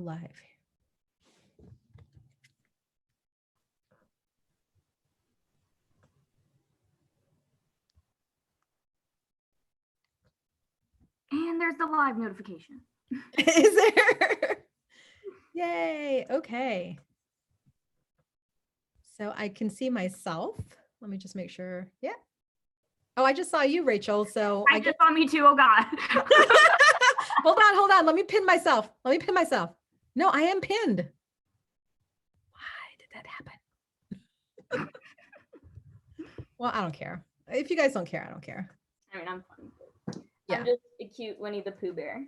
live. And there's the live notification. Is there? Yay. Okay. So I can see myself. Let me just make sure. Yeah. Oh, I just saw you, Rachel. So I just saw me too. Oh God. Hold on. Let me pin myself. No, I am pinned. Why did that happen? Well, I don't care. If you guys don't care, I don't care. I mean, I'm fun. Yeah. I'm just a cute Winnie the Pooh bear.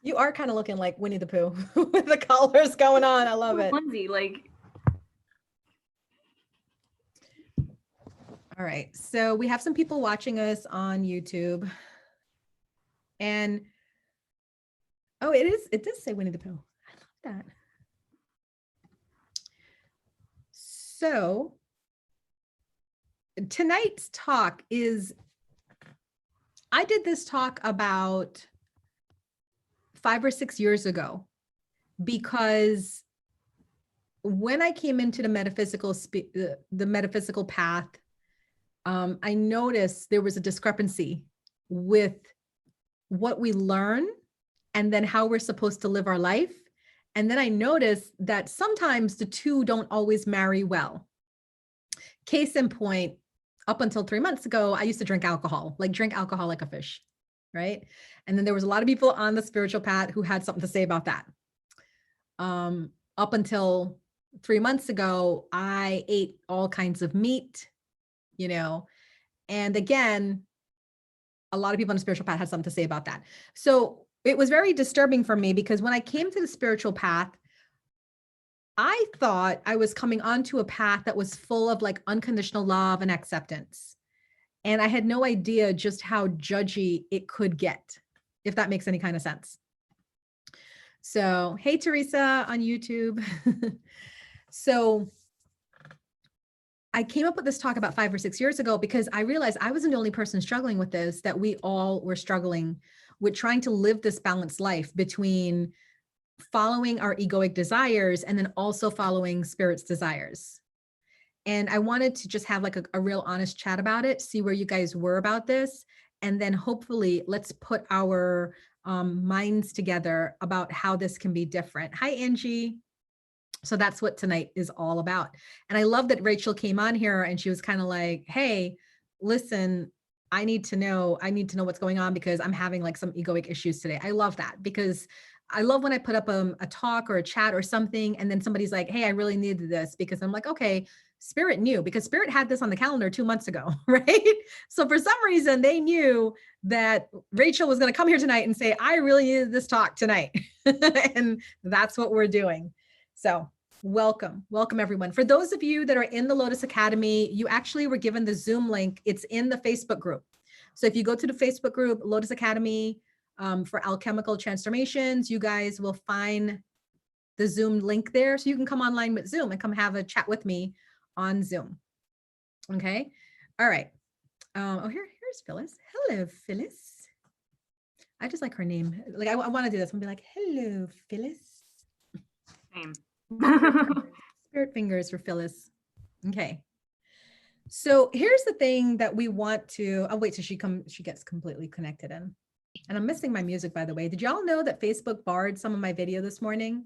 You are kind of looking like Winnie the Pooh with the colors going on. I love it. Onesie, like. All right. So we have some people watching us on YouTube. And oh, it does say Winnie the Pooh. I love that. So tonight's talk is, I did this talk about 5 or 6 years ago, because when I came into the metaphysical path, I noticed there was a discrepancy with what we learn and then how we're supposed to live our life. And then I noticed that sometimes the two don't always marry well. Case in point, up until 3 months ago, I used to drink alcohol like a fish, right? And then there was a lot of people on the spiritual path who had something to say about that. Up until 3 months ago, I ate all kinds of meat, and again, a lot of people on the spiritual path had something to say about that. So it was very disturbing for me, because when I came to the spiritual path, I thought I was coming onto a path that was full of like unconditional love and acceptance. And I had no idea just how judgy it could get, if that makes any kind of sense. So, hey, Teresa on YouTube. So I came up with this talk about 5 or 6 years ago because I realized I wasn't the only person struggling with this, that we all were struggling with trying to live this balanced life between following our egoic desires and then also following spirit's desires. And I wanted to just have like a real honest chat about it, see where you guys were about this. And then hopefully let's put our minds together about how this can be different. Hi, Angie. So that's what tonight is all about. And I love that Rachel came on here and she was kind of like, hey, listen, I need to know what's going on because I'm having like some egoic issues today. I love that, because I love when I put up a talk or a chat or something, and then somebody's like, hey, I really needed this, because I'm like, okay, Spirit knew, because Spirit had this on the calendar 2 months ago, right? So for some reason, they knew that Rachel was going to come here tonight and say, I really needed this talk tonight. And that's what we're doing. So welcome everyone. For those of you that are in the Lotus Academy, you actually were given the Zoom link. It's in the Facebook group. So if you go to the Facebook group, Lotus Academy for Alchemical Transformations, you guys will find the Zoom link there. So you can come online with Zoom and come have a chat with me on Zoom. Okay. All right. Here's Phyllis. Hello, Phyllis. I just like her name. Like I want to do this and be like, hello, Phyllis. Same. Spirit fingers for Phyllis. Okay. So here's the thing that we want to, I'll wait till she gets completely connected in. And I'm missing my music, by the way. Did y'all know that Facebook barred some of my video this morning?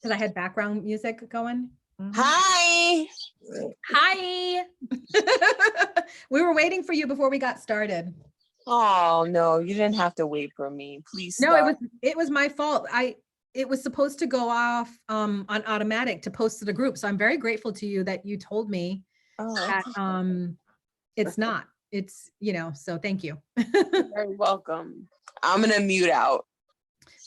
Because I had background music going. Hi. Hi. We were waiting for you before we got started. Oh, no, you didn't have to wait for me. Please No, start. it was my fault. It was supposed to go off on automatic to post to the group. So I'm very grateful to you that you told me that it's not. It's, so thank you. You're very welcome. I'm going to mute out.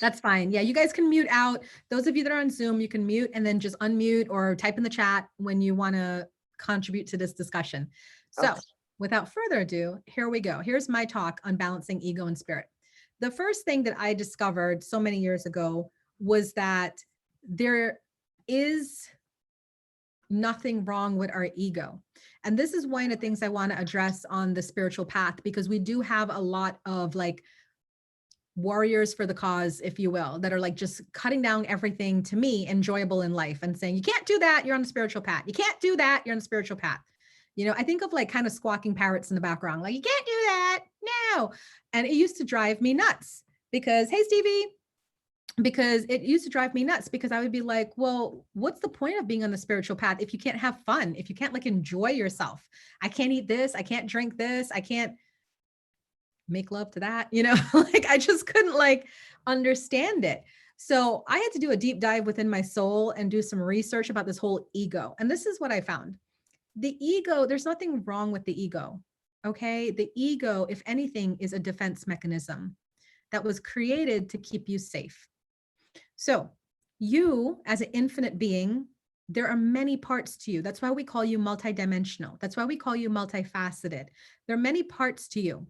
That's fine. Yeah, you guys can mute out. Those of you that are on Zoom, you can mute and then just unmute or type in the chat when you want to contribute to this discussion. So without further ado, here we go. Here's my talk on balancing ego and spirit. The first thing that I discovered so many years ago was that there is nothing wrong with our ego. And this is one of the things I want to address on the spiritual path, because we do have a lot of like warriors for the cause, if you will, that are like just cutting down everything to me enjoyable in life and saying, you can't do that, you're on the spiritual path. You can't do that, you're on the spiritual path. You know, I think of like kind of squawking parrots in the background, like, you can't do that, no. And it used to drive me nuts because, hey, Stevie, because it used to drive me nuts because I would be like, well, what's the point of being on the spiritual path if you can't have fun, if you can't like enjoy yourself? I can't eat this, I can't drink this, I can't make love to that, you know, like I just couldn't like understand it. So I had to do a deep dive within my soul and do some research about this whole ego. And this is what I found. The ego, there's nothing wrong with the ego. Okay. The ego, if anything, is a defense mechanism that was created to keep you safe. So you, as an infinite being, there are many parts to you. That's why we call you multidimensional. That's why we call you multifaceted. There are many parts to you.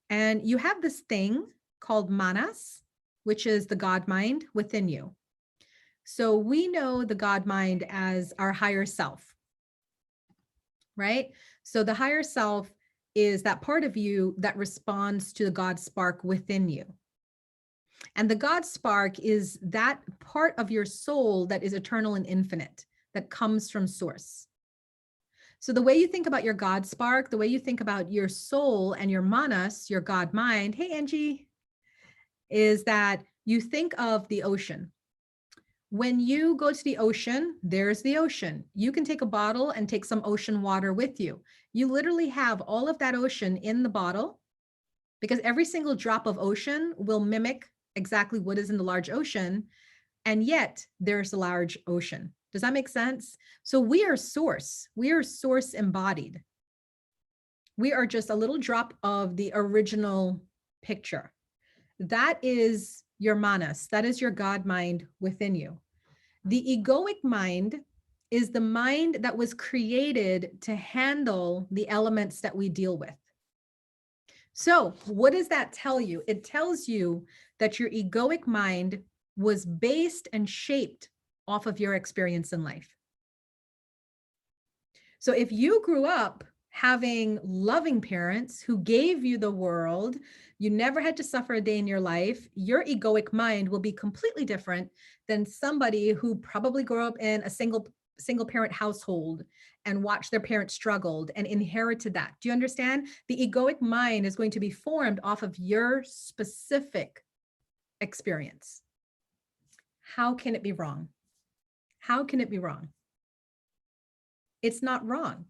And you have this thing called manas, which is the God mind within you. So we know the God mind as our higher self, right? So the higher self is that part of you that responds to the God spark within you. And the God spark is that part of your soul that is eternal and infinite, that comes from source. So the way you think about your God spark, the way you think about your soul and your manas, your God mind, hey, Angie, is that you think of the ocean. When you go to the ocean, there's the ocean. You can take a bottle and take some ocean water with you. You literally have all of that ocean in the bottle because every single drop of ocean will mimic exactly what is in the large ocean. And yet there's a large ocean. Does that make sense? So we are source. We are source embodied. We are just a little drop of the original picture. That is your manas. That is your God mind within you. The egoic mind is the mind that was created to handle the elements that we deal with. So what does that tell you? It tells you that your egoic mind was based and shaped off of your experience in life. So if you grew up having loving parents who gave you the world, you never had to suffer a day in your life, your egoic mind will be completely different than somebody who probably grew up in a single parent household and watched their parents struggled and inherited that. Do you understand? The egoic mind is going to be formed off of your specific experience. How can it be wrong? How can it be wrong? It's not wrong.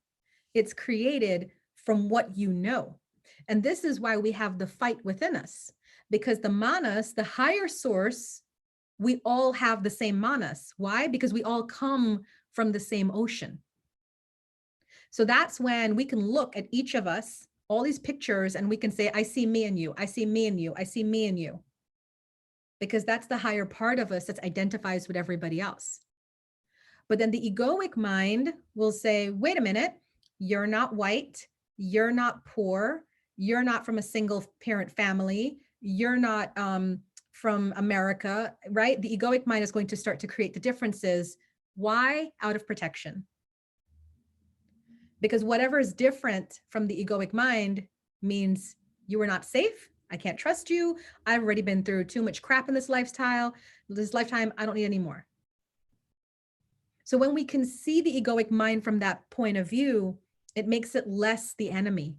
It's created from what you know. And this is why we have the fight within us, because the manas, the higher source, we all have the same manas. Why? Because we all come from the same ocean. So that's when we can look at each of us, all these pictures, and we can say, I see me in you. I see me in you. I see me in you. Because that's the higher part of us that identifies with everybody else. But then the egoic mind will say, wait a minute, you're not white, you're not poor, you're not from a single parent family, you're not from America, right? The egoic mind is going to start to create the differences. Why? Out of protection. Because whatever is different from the egoic mind means you are not safe. I can't trust you. I've already been through too much crap in this lifetime. I don't need any more. So when we can see the egoic mind from that point of view, it makes it less the enemy.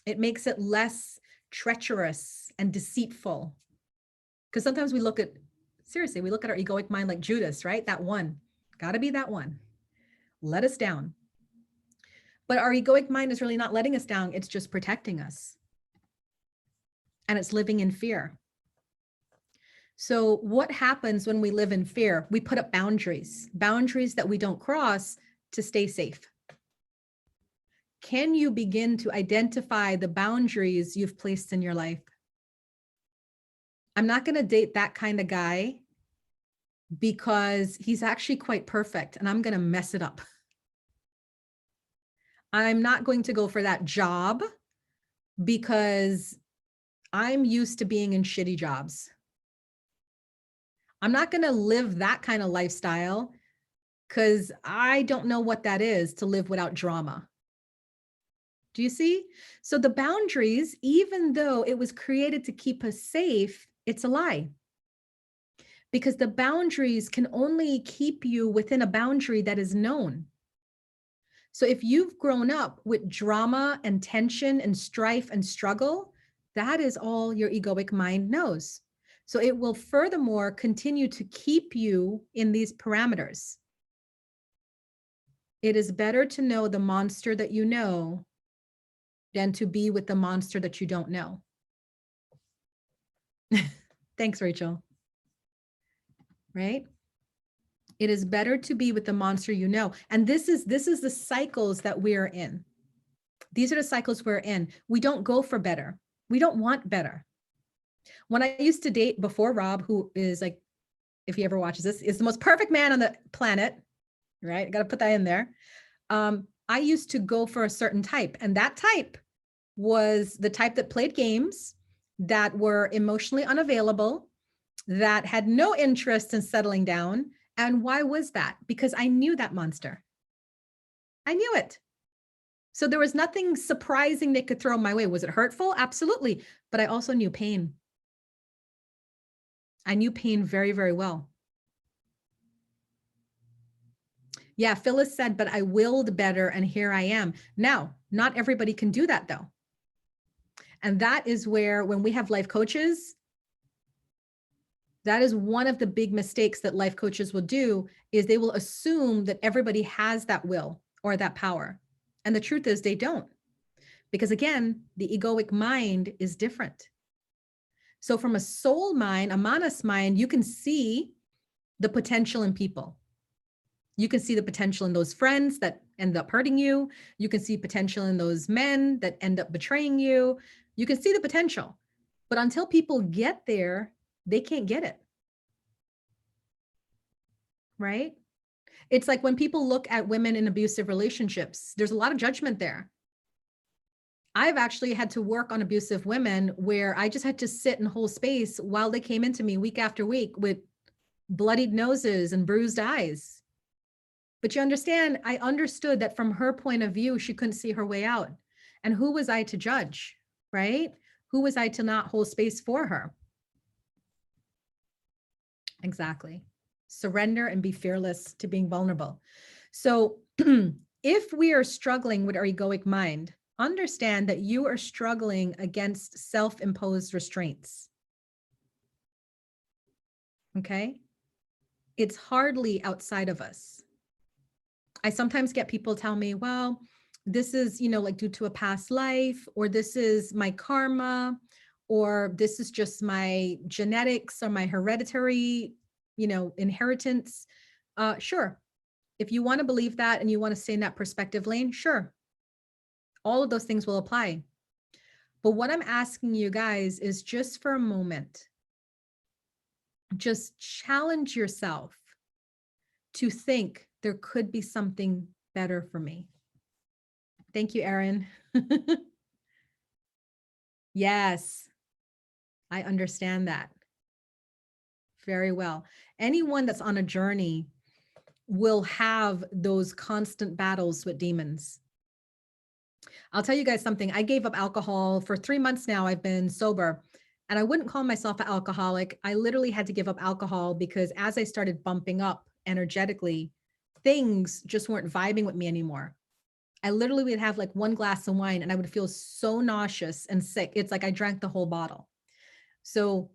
It makes it less treacherous and deceitful. Because sometimes we look at our egoic mind like Judas, right? That one, gotta be that one. Let us down. But our egoic mind is really not letting us down. It's just protecting us. And it's living in fear. So what happens when we live in fear? We put up boundaries that we don't cross to stay safe. Can you begin to identify the boundaries you've placed in your life? I'm not going to date that kind of guy because he's actually quite perfect and I'm going to mess it up. I'm not going to go for that job because I'm used to being in shitty jobs. I'm not going to live that kind of lifestyle because I don't know what that is to live without drama. Do you see? So the boundaries, even though it was created to keep us safe, it's a lie. Because the boundaries can only keep you within a boundary that is known. So if you've grown up with drama and tension and strife and struggle, that is all your egoic mind knows. So it will furthermore continue to keep you in these parameters. It is better to know the monster that you know than to be with the monster that you don't know. Thanks, Rachel. Right? It is better to be with the monster you know. And this is the cycles that we're in. These are the cycles we're in. We don't go for better. We don't want better. When I used to date before Rob, who is like, if he ever watches this, is the most perfect man on the planet, right? I got to put that in there. I used to go for a certain type, and that type was the type that played games, that were emotionally unavailable, that had no interest in settling down. And why was that? Because I knew that monster. I knew it. So there was nothing surprising they could throw my way. Was it hurtful? Absolutely. But I also knew pain. I knew pain very, very well. Yeah, Phyllis said, but I willed better and here I am. Now, not everybody can do that though. And that is where, when we have life coaches, that is one of the big mistakes that life coaches will do, is they will assume that everybody has that will or that power. And the truth is they don't. Because again, the egoic mind is different. So from a soul mind, a manas mind, you can see the potential in people. You can see the potential in those friends that end up hurting you. You can see potential in those men that end up betraying you. You can see the potential. But until people get there, they can't get it. Right? It's like when people look at women in abusive relationships, there's a lot of judgment there. I've actually had to work on abusive women where I just had to sit and hold space while they came into me week after week with bloodied noses and bruised eyes. But you understand, I understood that from her point of view, she couldn't see her way out. And who was I to judge, right? Who was I to not hold space for her? Exactly. Surrender and be fearless to being vulnerable. So if we are struggling with our egoic mind, understand that you are struggling against self-imposed restraints. Okay? It's hardly outside of us. I sometimes get people tell me, well, this is, like due to a past life, or this is my karma, or this is just my genetics or my hereditary, inheritance. Sure. If you want to believe that and you want to stay in that perspective lane, sure. All of those things will apply. But what I'm asking you guys is, just for a moment, just challenge yourself to think there could be something better for me. Thank you, Erin. Yes, I understand that very well. Anyone that's on a journey will have those constant battles with demons. I'll tell you guys something. I gave up alcohol for 3 months now. I've been sober, and I wouldn't call myself an alcoholic. I literally had to give up alcohol because as I started bumping up energetically, things just weren't vibing with me anymore. I literally would have like one glass of wine and I would feel so nauseous and sick. It's like I drank the whole bottle. So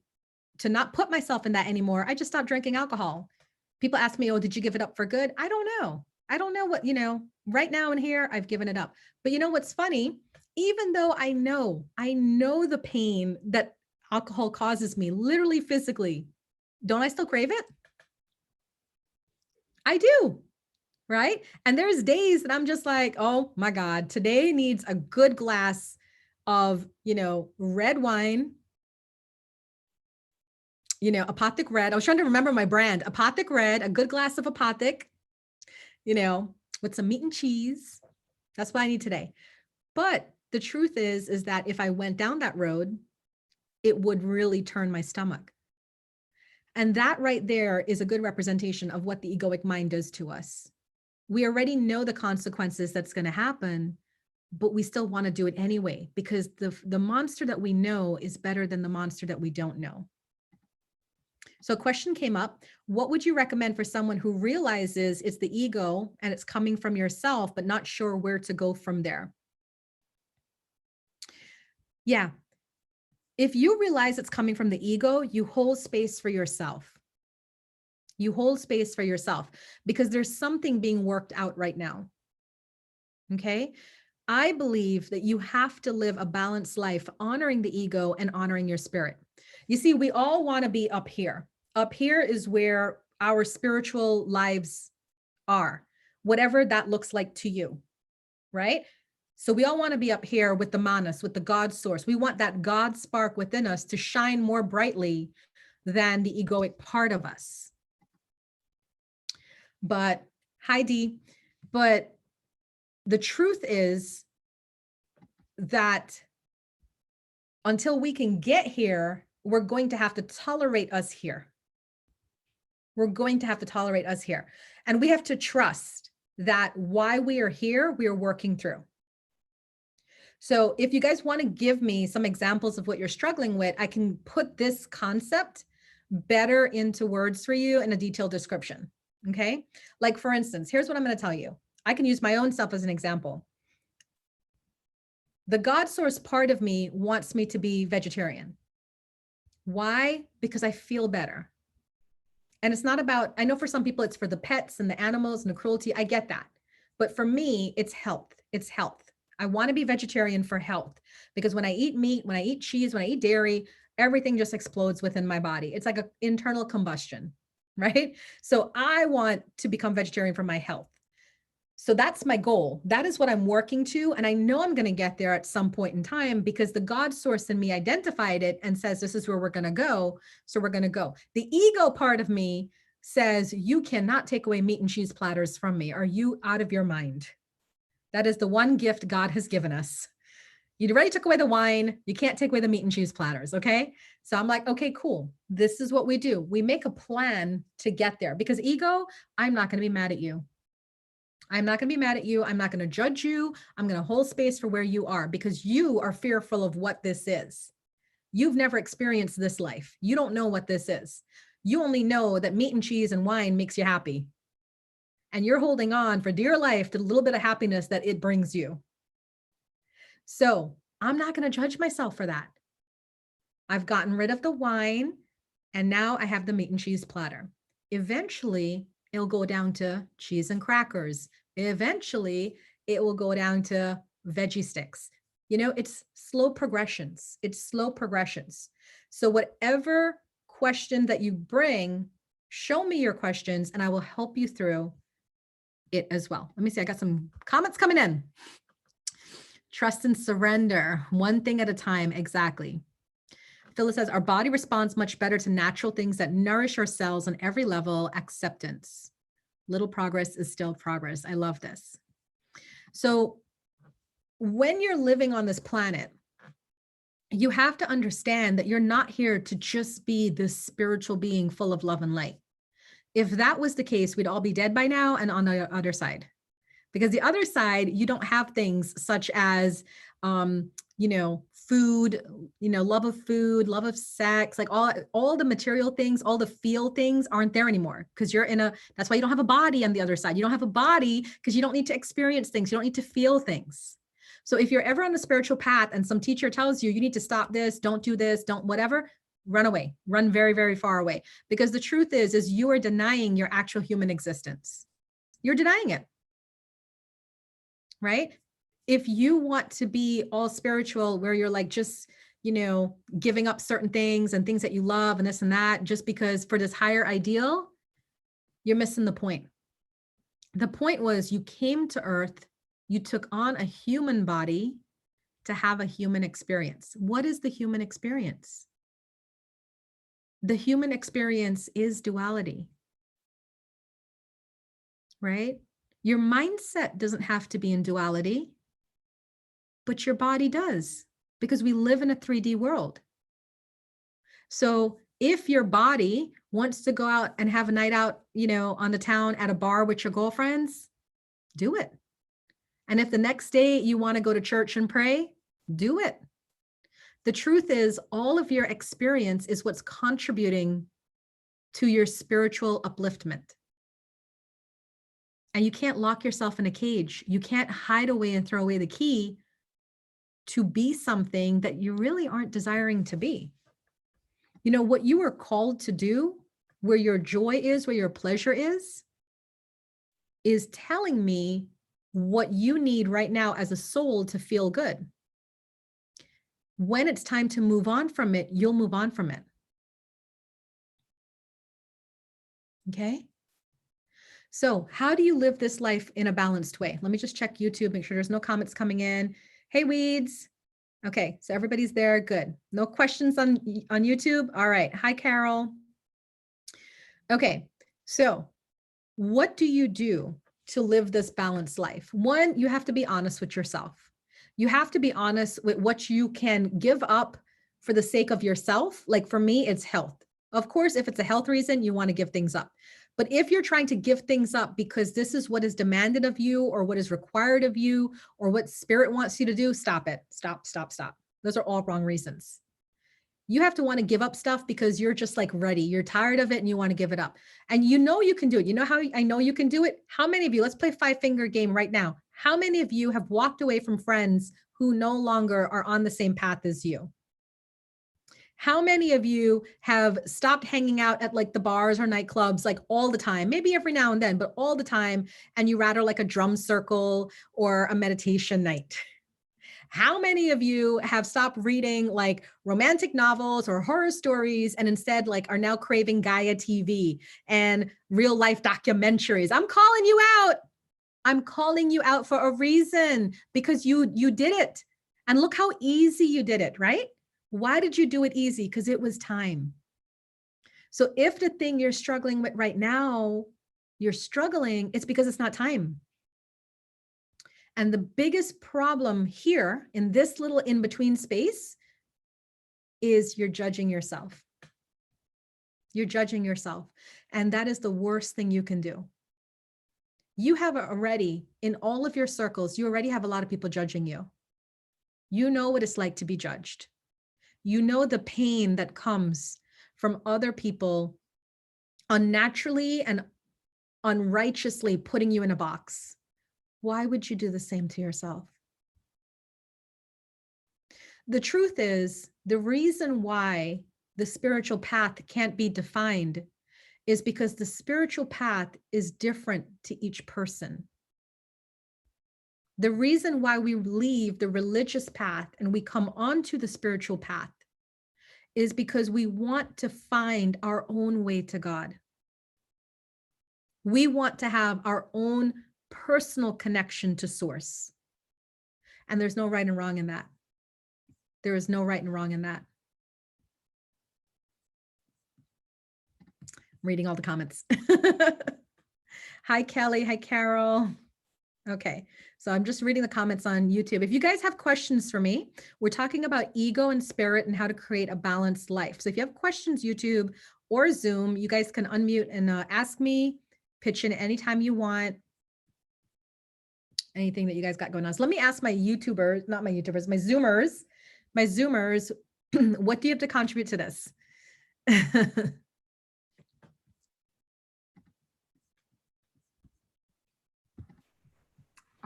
to not put myself in that anymore, I just stopped drinking alcohol. People ask me, oh, did you give it up for good? I don't know. I don't know what, right now and here, I've given it up. But you know what's funny? Even though I know the pain that alcohol causes me, literally physically, don't I still crave it? I do. Right? And there's days that I'm just like, oh my God, today needs a good glass of, red wine, Apothic Red. I was trying to remember my brand, Apothic Red, a good glass of Apothic, with some meat and cheese. That's what I need today. But the truth is that if I went down that road, it would really turn my stomach. And that right there is a good representation of what the egoic mind does to us. We already know the consequences that's going to happen, but we still want to do it anyway, because the monster that we know is better than the monster that we don't know. So a question came up: what would you recommend for someone who realizes it's the ego and it's coming from yourself, but not sure where to go from there? Yeah. If you realize it's coming from the ego, you hold space for yourself. You hold space for yourself because there's something being worked out right now. Okay. I believe that you have to live a balanced life, honoring the ego and honoring your spirit. You see, we all want to be up here. Up here is where our spiritual lives are, whatever that looks like to you, right? So we all want to be up here with the manas, with the God source. We want that God spark within us to shine more brightly than the egoic part of us. But Heidi, but the truth is that until we can get here, we're going to have to tolerate us here. We're going to have to tolerate us here. And we have to trust that why we are here, we are working through. So if you guys want to give me some examples of what you're struggling with, I can put this concept better into words for you in a detailed description. Okay. Like for instance, here's what I'm going to tell you. I can use my own self as an example. The God source part of me wants me to be vegetarian. Why? Because I feel better. And it's not about, I know for some people it's for the pets and the animals and the cruelty. I get that. But for me, it's health. It's health. I want to be vegetarian for health, because when I eat meat, when I eat cheese, when I eat dairy, everything just explodes within my body. It's like an internal combustion, right? So I want to become vegetarian for my health. So that's my goal. That is what I'm working to. And I know I'm going to get there at some point in time, because the God source in me identified it and says, this is where we're going to go. So we're going to go. The ego part of me says, you cannot take away meat and cheese platters from me. Are you out of your mind? That is the one gift God has given us. You already took away the wine. You can't take away the meat and cheese platters. Okay. So I'm like, okay, cool. This is what we do. We make a plan to get there, because ego, I'm not going to be mad at you. I'm not going to be mad at you. I'm not going to judge you. I'm going to hold space for where you are, because you are fearful of what this is. You've never experienced this life. You don't know what this is. You only know that meat and cheese and wine makes you happy. And you're holding on for dear life to the little bit of happiness that it brings you. So I'm not going to judge myself for that. I've gotten rid of the wine, and now I have the meat and cheese platter. Eventually, it'll go down to cheese and crackers. Eventually, it will go down to veggie sticks. You know, it's slow progressions. It's slow progressions. So whatever question that you bring, show me your questions and I will help you through it as well. Let me see. I got some comments coming in. Trust and surrender, one thing at a time. Exactly. Phyllis says, our body responds much better to natural things that nourish our cells on every level. Acceptance. Little progress is still progress. I love this. So when you're living on this planet, you have to understand that you're not here to just be this spiritual being full of love and light. If that was the case, we'd all be dead by now and on the other side. Because the other side, you don't have things such as, food, love of food, love of sex, like all the material things, all the feel things aren't there anymore, because that's why you don't have a body on the other side. You don't have a body because you don't need to experience things. You don't need to feel things. So if you're ever on the spiritual path and some teacher tells you, you need to stop this, don't do this, don't whatever, run away, run very, very far away. Because the truth is you are denying your actual human existence. You're denying it. Right? If you want to be all spiritual, where you're like just, giving up certain things and things that you love and this and that, just because for this higher ideal, you're missing the point. The point was you came to Earth, you took on a human body to have a human experience. What is the human experience? The human experience is duality, right? Your mindset doesn't have to be in duality, but your body does, because we live in a 3D world. So If your body wants to go out and have a night out, on the town at a bar with your girlfriends, do it. And if the next day you want to go to church and pray, do it. The truth is, all of your experience is what's contributing to your spiritual upliftment. And you can't lock yourself in a cage. You can't hide away and throw away the key to be something that you really aren't desiring to be. What you are called to do, where your joy is, where your pleasure is telling me what you need right now as a soul to feel good. When it's time to move on from it, you'll move on from it. Okay? So how do you live this life in a balanced way? Let me just check YouTube, make sure there's no comments coming in. Hey, Weeds. Okay, so everybody's there. Good. No questions on YouTube? All right. Hi, Carol. Okay, so what do you do to live this balanced life? One, you have to be honest with yourself. You have to be honest with what you can give up for the sake of yourself. Like for me, it's health. Of course, if it's a health reason, you want to give things up. But if you're trying to give things up because this is what is demanded of you or what is required of you or what spirit wants you to do, stop it. Stop. Those are all wrong reasons. You have to want to give up stuff because you're just like ready. You're tired of it and you want to give it up. And you can do it. You know how I know you can do it? How many of you, let's play 5-finger game right now. How many of you have walked away from friends who no longer are on the same path as you? How many of you have stopped hanging out at like the bars or nightclubs like all the time, maybe every now and then, but all the time, and you rather like a drum circle or a meditation night? How many of you have stopped reading like romantic novels or horror stories and instead like are now craving Gaia TV and real life documentaries? I'm calling you out. I'm calling you out for a reason, because you did it. And look how easy you did it, right? Why did you do it easy? Because it was time. So if the thing you're struggling with right now, it's because it's not time. And the biggest problem here in this little in-between space is you're judging yourself. You're judging yourself. And that is the worst thing you can do. You have already, in all of your circles, you already have a lot of people judging you. You know what it's like to be judged. You know the pain that comes from other people unnaturally and unrighteously putting you in a box. Why would you do the same to yourself? The truth is, the reason why the spiritual path can't be defined is because the spiritual path is different to each person. The reason why we leave the religious path and we come onto the spiritual path is because we want to find our own way to God. We want to have our own personal connection to source. And there's no right and wrong in that. There is no right and wrong in that. I'm reading all the comments. Hi, Kelly. Hi, Carol. Okay, so I'm just reading the comments on YouTube. If you guys have questions for me, we're talking about ego and spirit and how to create a balanced life. So if you have questions, YouTube or Zoom, you guys can unmute and ask me, pitch in anytime you want. Anything that you guys got going on. So let me ask my YouTubers, not my YouTubers, my Zoomers, what do you have to contribute to this?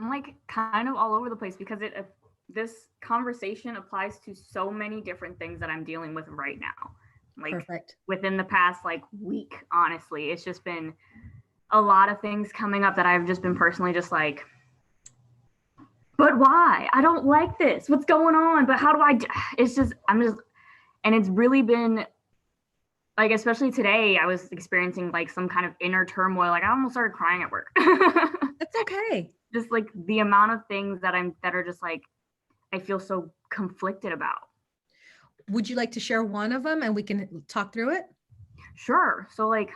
I'm like kind of all over the place because this conversation applies to so many different things that I'm dealing with right now. Like Perfect. Within the past like week, honestly, it's just been a lot of things coming up that I've just been personally just like, but why? I don't like this. What's going on? But how do I? And it's really been like, especially today, I was experiencing like some kind of inner turmoil. Like I almost started crying at work. That's okay. Just like the amount of things that are just like, I feel so conflicted about. Would you like to share one of them and we can talk through it? Sure. So like,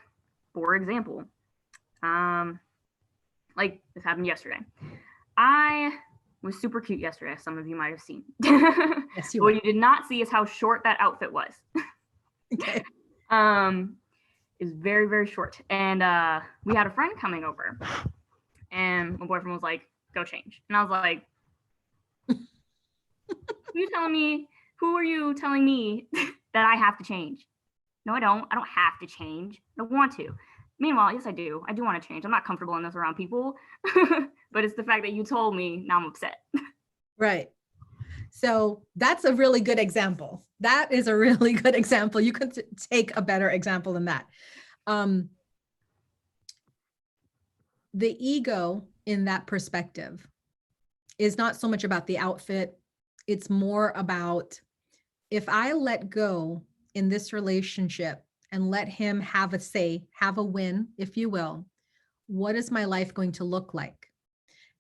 for example, like this happened yesterday. I was super cute yesterday, as some of you might have seen. Yes, you What were. you did not see is how short that outfit was. Okay. Is very, very short. And we had a friend coming over, and my boyfriend was like, go change. And I was like, who are you telling me that I have to change? No, I don't. I don't have to change. I don't want to. Meanwhile, yes, I do. I do want to change. I'm not comfortable in this around people. But it's the fact that you told me, now I'm upset. Right. So that's a really good example. That is a really good example. You could take a better example than that. The ego in that perspective is not so much about the outfit. It's more about, if I let go in this relationship and let him have a say, have a win, if you will, what is my life going to look like?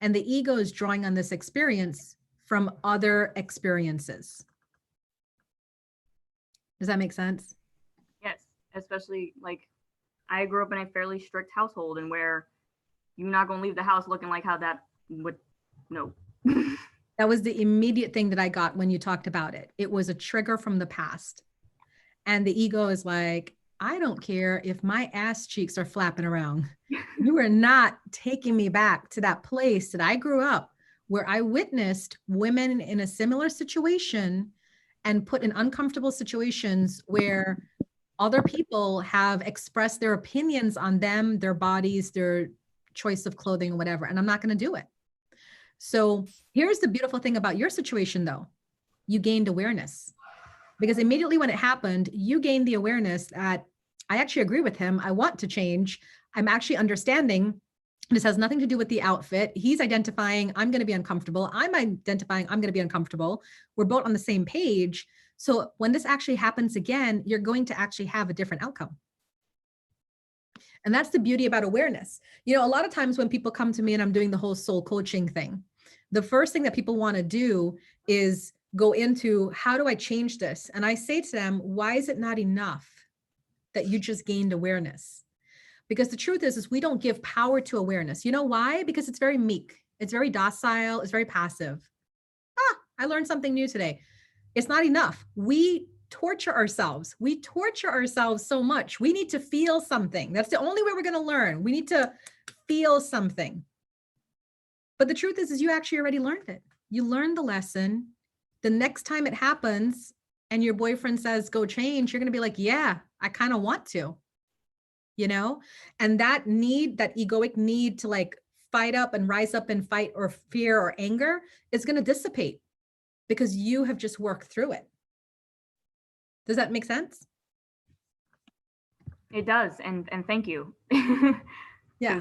And the ego is drawing on this experience from other experiences. Does that make sense? Yes, especially like I grew up in a fairly strict household, and where you're not going to leave the house looking like how that would, no. That was the immediate thing that I got when you talked about it. It was a trigger from the past. And the ego is like, I don't care if my ass cheeks are flapping around. You are not taking me back to that place that I grew up, where I witnessed women in a similar situation and put in uncomfortable situations where other people have expressed their opinions on them, their bodies, their choice of clothing, whatever. And I'm not going to do it. So here's the beautiful thing about your situation, though. You gained awareness, because immediately when it happened, you gained the awareness that I actually agree with him. I want to change. I'm actually understanding this has nothing to do with the outfit. He's identifying I'm going to be uncomfortable. I'm identifying I'm going to be uncomfortable. We're both on the same page. So when this actually happens again, you're going to actually have a different outcome. And that's the beauty about awareness. You know, a lot of times when people come to me and I'm doing the whole soul coaching thing, the first thing that people want to do is go into, how do I change this? And I say to them, why is it not enough that you just gained awareness? Because the truth is we don't give power to awareness. You know why? Because it's very meek. It's very docile. It's very passive. I learned something new today. It's not enough. We torture ourselves. We torture ourselves so much. We need to feel something. That's the only way we're going to learn. We need to feel something. But the truth is you actually already learned it. You learned the lesson. The next time it happens and your boyfriend says, go change, you're going to be like, yeah, I kind of want to, you know? And that need, that egoic need to like fight up and rise up and fight, or fear or anger, is going to dissipate because you have just worked through it. Does that make sense? It does. And thank you. Yeah.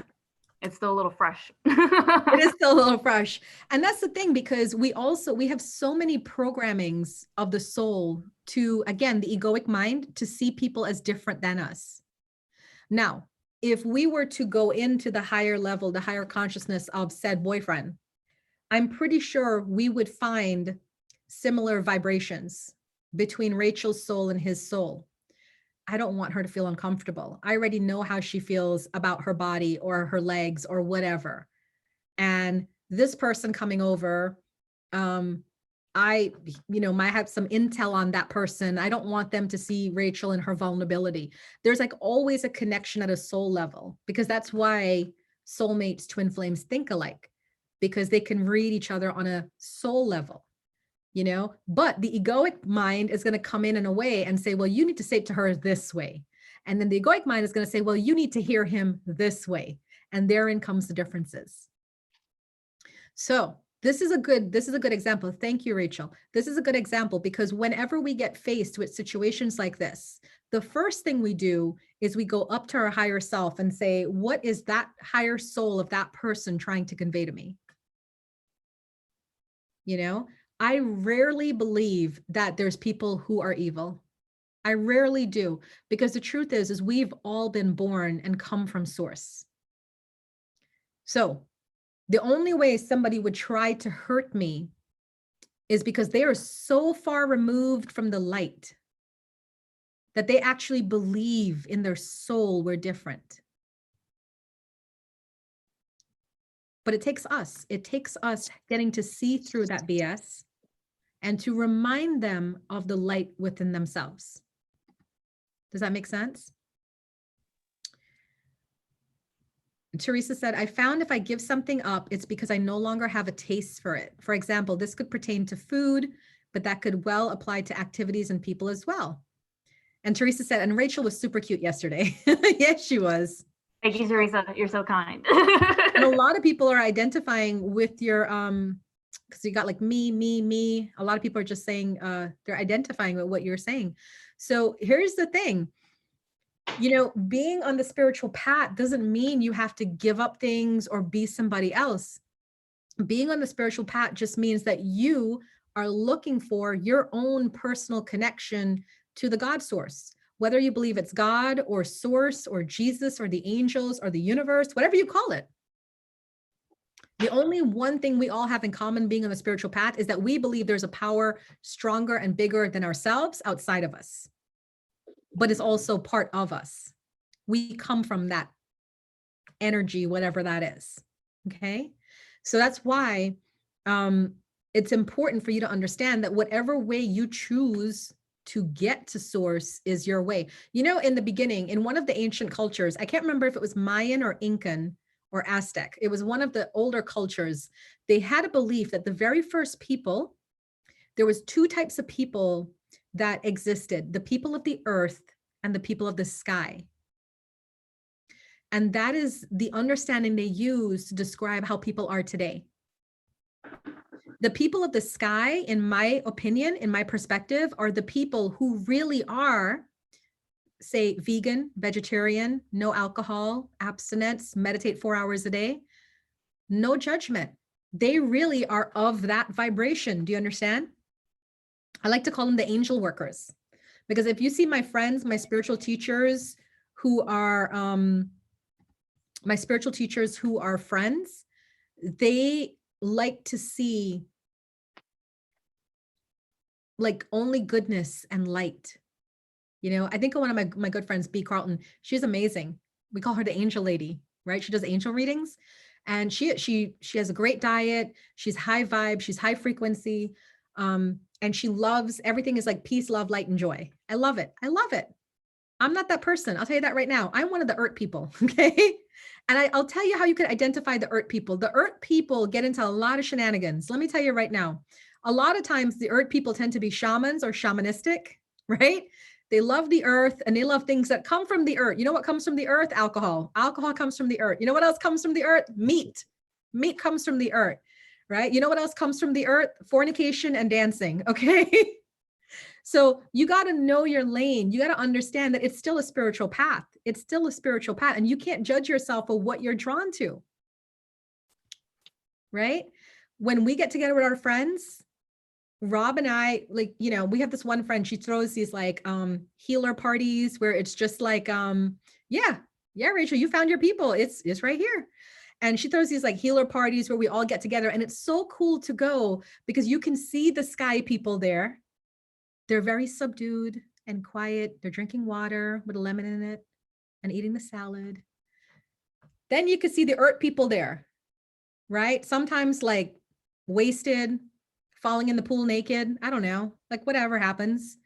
It's still a little fresh. It is still a little fresh. And that's the thing, because we have so many programmings of the soul to, again, the egoic mind, to see people as different than us. Now, if we were to go into the higher level, the higher consciousness of said boyfriend, I'm pretty sure we would find similar vibrations between Rachel's soul and his soul. I don't want her to feel uncomfortable. I already know how she feels about her body or her legs or whatever. And this person coming over, I might have some intel on that person. I don't want them to see Rachel and her vulnerability. There's like always a connection at a soul level, because that's why soulmates, twin flames think alike, because they can read each other on a soul level. But the egoic mind is going to come in a way and say, well, you need to say it to her this way. And then the egoic mind is going to say, well, you need to hear him this way. And therein comes the differences. So this is a good example. Thank you, Rachel. This is a good example, because whenever we get faced with situations like this, the first thing we do is we go up to our higher self and say, what is that higher soul of that person trying to convey to me? I rarely believe that there's people who are evil. I rarely do, because the truth is we've all been born and come from source. So the only way somebody would try to hurt me is because they are so far removed from the light that they actually believe in their soul we're different. But it takes us getting to see through that BS and to remind them of the light within themselves. Does that make sense? Teresa said, I found if I give something up, it's because I no longer have a taste for it. For example, this could pertain to food, but that could well apply to activities and people as well. And Teresa said, and Rachel was super cute yesterday. Yes, she was. Thank you, Teresa. You're so kind. And a lot of people are identifying with your, because you got like me. A lot of people are just saying, they're identifying with what you're saying. So here's the thing. Being on the spiritual path doesn't mean you have to give up things or be somebody else. Being on the spiritual path just means that you are looking for your own personal connection to the God source, whether you believe it's God or source or Jesus or the angels or the universe, whatever you call it. The only one thing we all have in common being on the spiritual path is that we believe there's a power stronger and bigger than ourselves outside of us, but it's also part of us. We come from that energy, whatever that is. Okay. So that's why it's important for you to understand that whatever way you choose to get to source is your way. In the beginning, in one of the ancient cultures, I can't remember if it was Mayan or Incan or Aztec, it was one of the older cultures. They had a belief that the very first people, there was two types of people that existed, the people of the earth and the people of the sky. And that is the understanding they use to describe how people are today. The people of the sky, in my opinion, in my perspective, are the people who really are, say, vegan, vegetarian, no alcohol, abstinence, meditate 4 hours a day, no judgment. They really are of that vibration. Do you understand? I like to call them the angel workers, because if you see my friends, my spiritual teachers who are friends, they like to see like only goodness and light. I think of one of my good friends, B. Carlton, she's amazing. We call her the angel lady, right? She does angel readings, and she has a great diet. She's high vibe, she's high frequency. And she loves, everything is like peace, love, light, and joy. I love it. I'm not that person. I'll tell you that right now. I'm one of the earth people. Okay. And I'll tell you how you can identify the earth people. The earth people get into a lot of shenanigans. Let me tell you right now. A lot of times the earth people tend to be shamans or shamanistic, right? They love the earth and they love things that come from the earth. You know what comes from the earth? Alcohol. Alcohol comes from the earth. You know what else comes from the earth? Meat. Meat comes from the earth, right? You know what else comes from the earth? Fornication and dancing. Okay. So you got to know your lane. You got to understand that it's still a spiritual path. It's still a spiritual path, and you can't judge yourself for what you're drawn to. Right? When we get together with our friends, Rob and I, like, we have this one friend, she throws these like healer parties where it's just like, yeah, Rachel, you found your people. It's right here. And she throws these like healer parties where we all get together, and it's so cool to go because you can see the sky people there. They're very subdued and quiet. They're drinking water with a lemon in it and eating the salad. Then you could see the earth people there, right? Sometimes like wasted, falling in the pool naked. I don't know, like whatever happens,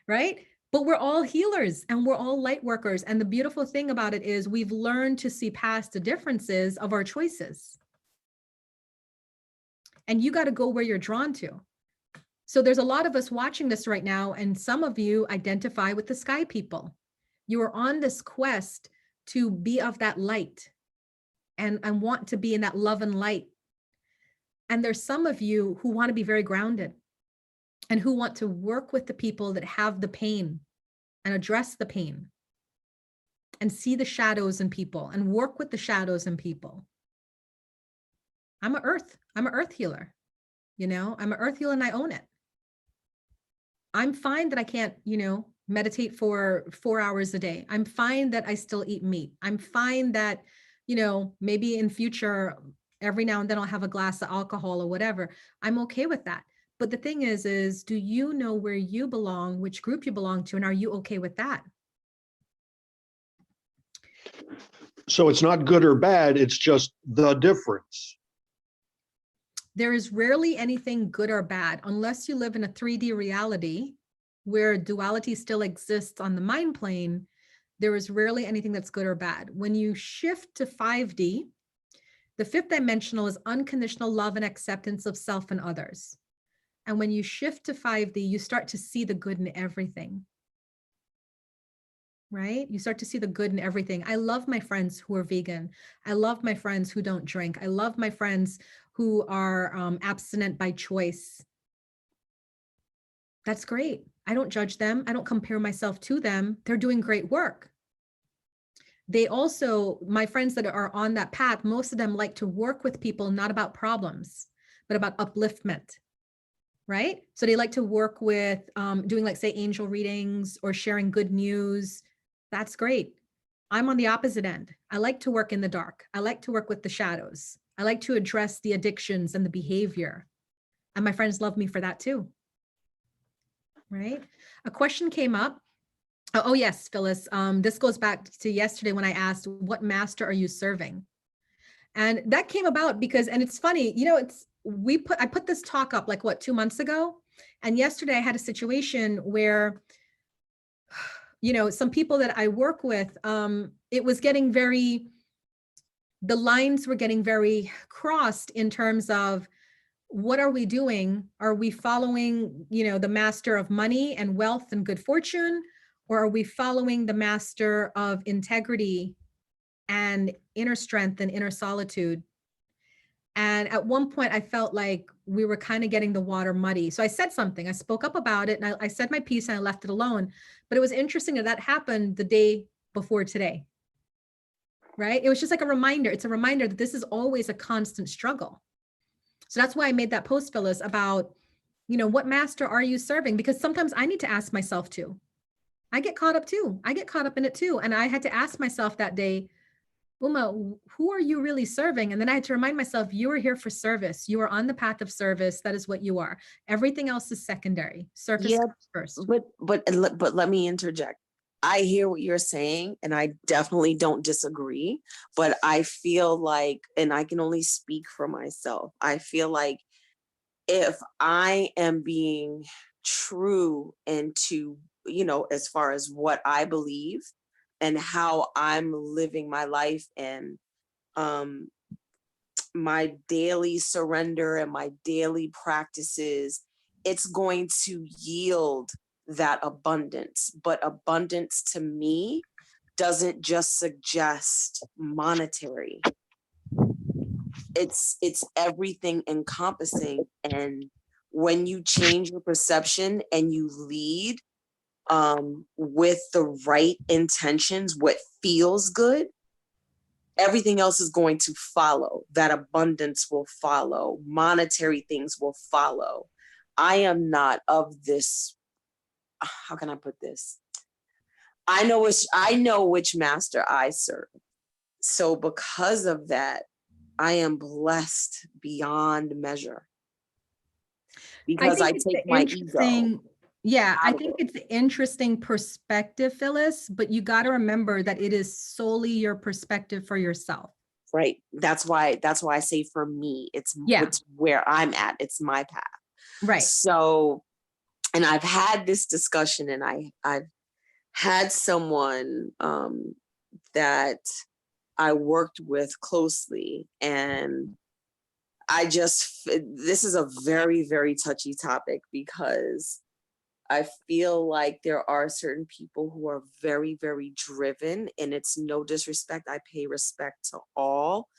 right? But we're all healers and we're all light workers. And the beautiful thing about it is we've learned to see past the differences of our choices. And you got to go where you're drawn to. So there's a lot of us watching this right now, and some of you identify with the sky people. You are on this quest to be of that light and want to be in that love and light. And there's some of you who want to be very grounded and who want to work with the people that have the pain and address the pain and see the shadows in people and work with the shadows in people. I'm an earth healer. I'm an earth healer and I own it. I'm fine that I can't, meditate for 4 hours a day. I'm fine that I still eat meat. I'm fine that, maybe in future, every now and then I'll have a glass of alcohol or whatever. I'm okay with that. But the thing is do you know where you belong, which group you belong to, and are you okay with that? So it's not good or bad, it's just the difference. There is rarely anything good or bad unless you live in a 3D reality where duality still exists on the mind plane, there is rarely anything that's good or bad. When you shift to 5D, the fifth dimensional is unconditional love and acceptance of self and others. And when you shift to 5D, you start to see the good in everything. Right? You start to see the good in everything. I love my friends who are vegan. I love my friends who don't drink. I love my friends who are abstinent by choice. That's great. I don't judge them. I don't compare myself to them. They're doing great work. They also, my friends that are on that path, most of them like to work with people, not about problems, but about upliftment. Right? So they like to work with doing, like, say, angel readings or sharing good news. That's great. I'm on the opposite end. I like to work in the dark. I like to work with the shadows. I like to address the addictions and the behavior. And my friends love me for that too. Right? A question came up. Oh yes, Phyllis. This goes back to yesterday when I asked, what master are you serving? And that came about because, and it's funny, you know, I put this talk up like, what, 2 months ago? And yesterday I had a situation where, you know, some people that I work with, it was getting the lines were getting very crossed in terms of, what are we doing? Are we following, you know, the master of money and wealth and good fortune? Or are we following the master of integrity and inner strength and inner solitude? And at one point I felt like we were kind of getting the water muddy. So I said something, I spoke up about it, and I said my piece and I left it alone. But it was interesting that happened the day before today, right? It was just like a reminder. It's a reminder that this is always a constant struggle. So that's why I made that post, Phyllis, about, you know, what master are you serving? Because sometimes I need to ask myself too. I get caught up too. I get caught up in it too. And I had to ask myself that day, Uma, who are you really serving? And then I had to remind myself, you are here for service. You are on the path of service. That is what you are. Everything else is secondary. Surface Yeah, comes first. but let me interject. I hear what you're saying, and I definitely don't disagree, but I feel like, and I can only speak for myself, I feel like if I am being true into, you know, as far as what I believe and how I'm living my life, and um my daily surrender and my daily practices, it's going to yield that abundance. But abundance to me doesn't just suggest monetary. It's everything encompassing. And when you change your perception and you lead with the right intentions, what feels good, everything else is going to follow. That abundance will follow. Monetary things will follow. I am not of this. How can I put this? I know which master I serve. So because of that, I am blessed beyond measure. Because I it's take the my ego. Yeah, I out of think it. it's an interesting perspective, Phyllis, but you got to remember that it is solely your perspective for yourself. Right. That's why I say, for me, it's where I'm at. It's my path. Right. So, and I've had this discussion, and I've had someone that I worked with closely, and this is a very, very touchy topic, because I feel like there are certain people who are very, very driven, and it's no disrespect. I pay respect to all,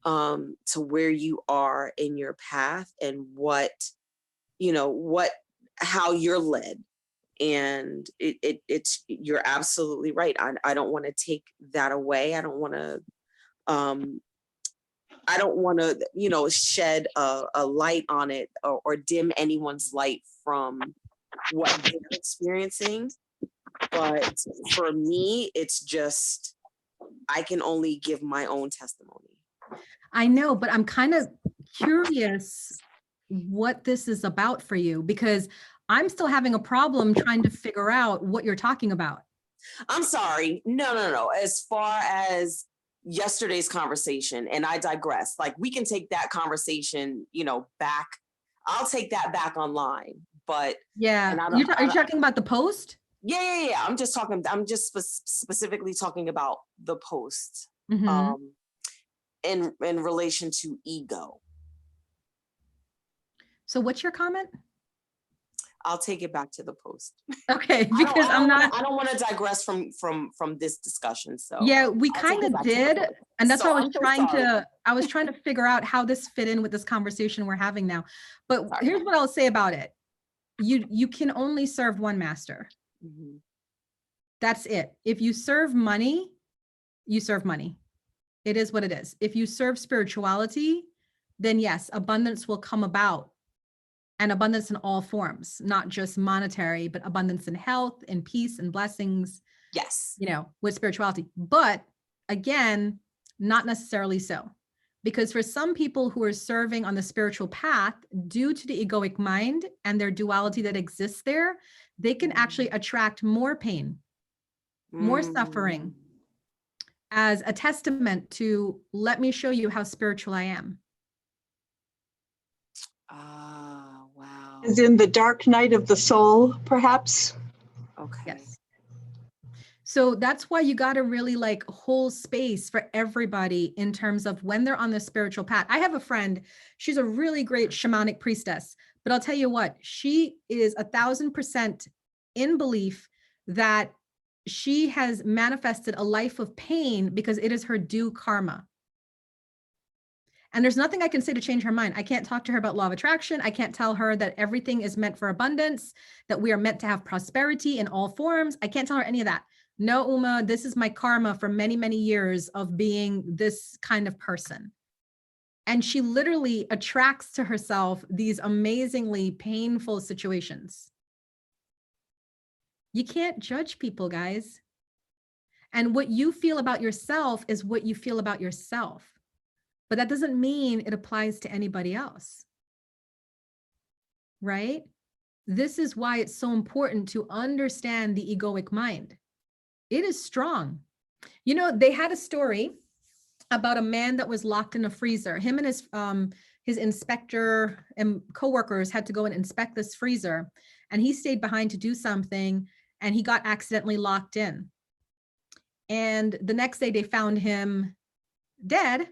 to where you are in your path and how you're led. And you're absolutely right. I don't want to take that away. I don't want to shed a light on it, or dim anyone's light from what they're experiencing. But for me, it's just, I can only give my own testimony. I know, but I'm kind of curious what this is about for you, because I'm still having a problem trying to figure out what you're talking about. I'm sorry. No. As far as yesterday's conversation, and I digress, like, we can take that conversation, back. I'll take that back online. but Yeah. and I You're, don't, are you talking about the post? yeah. I'm just specifically talking about the post Mhm. in relation to ego. So what's your comment? I'll take it back to the post. Okay, because I'm not. I don't want to digress from this discussion. So Yeah, we I'll kind take it of back to the did, post. and that's So why I was I'm so trying sorry. to. I was trying to figure out how this fit in with this conversation we're having now. But Sorry. here's what I'll say about it: you can only serve one master. Mhm. That's it. If you serve money, you serve money. It is what it is. If you serve spirituality, then yes, abundance will come about, and abundance in all forms, not just monetary, but abundance in health and peace and blessings, Yes. you know, with spirituality. But again, not necessarily so. Because for some people who are serving on the spiritual path, due to the egoic mind and their duality that exists there, they can actually attract more pain, more suffering, as a testament to, let me show you how spiritual I am. Ah, wow. As in the dark night of the soul, perhaps? Okay. Yes. So that's why you got to really like hold space for everybody in terms of when they're on the spiritual path. I have a friend, she's a really great shamanic priestess, but I'll tell you what, she is 1,000% in belief that she has manifested a life of pain because it is her due karma. And there's nothing I can say to change her mind. I can't talk to her about law of attraction. I can't tell her that everything is meant for abundance, that we are meant to have prosperity in all forms. I can't tell her any of that. No, Uma, this is my karma for many, many years of being this kind of person. And she literally attracts to herself these amazingly painful situations. You can't judge people, guys. And what you feel about yourself is what you feel about yourself. But that doesn't mean it applies to anybody else. Right? This is why it's so important to understand the egoic mind. It is strong. You know, they had a story about a man that was locked in a freezer. Him and his inspector and coworkers had to go and inspect this freezer, and he stayed behind to do something, and he got accidentally locked in. And the next day they found him dead.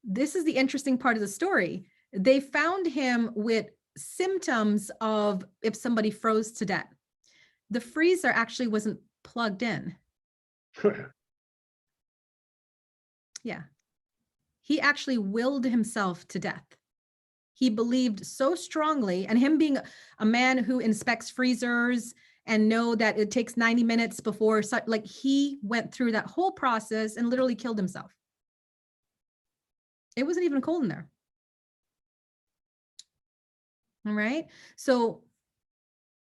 This is the interesting part of the story. They found him with symptoms of if somebody froze to death. The freezer actually wasn't plugged in. Yeah. He actually willed himself to death. He believed so strongly, and him being a man who inspects freezers and know that it takes 90 minutes before, like he went through that whole process and literally killed himself. It wasn't even cold in there. All right. So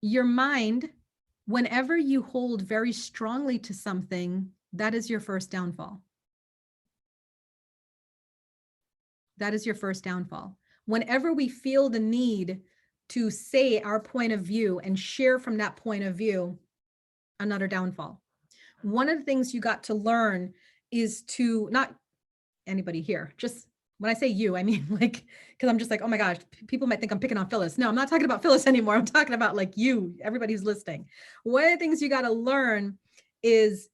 your mind, whenever you hold very strongly to something, that is your first downfall. That is your first downfall. Whenever we feel the need to say our point of view and share from that point of view, another downfall. One of the things you got to learn is to, not anybody here, just when I say you, I mean like, because I'm just like, oh my gosh, people might think I'm picking on Phyllis. No, I'm not talking about Phyllis anymore. I'm talking about like you, everybody who's listening. One of the things you got to learn is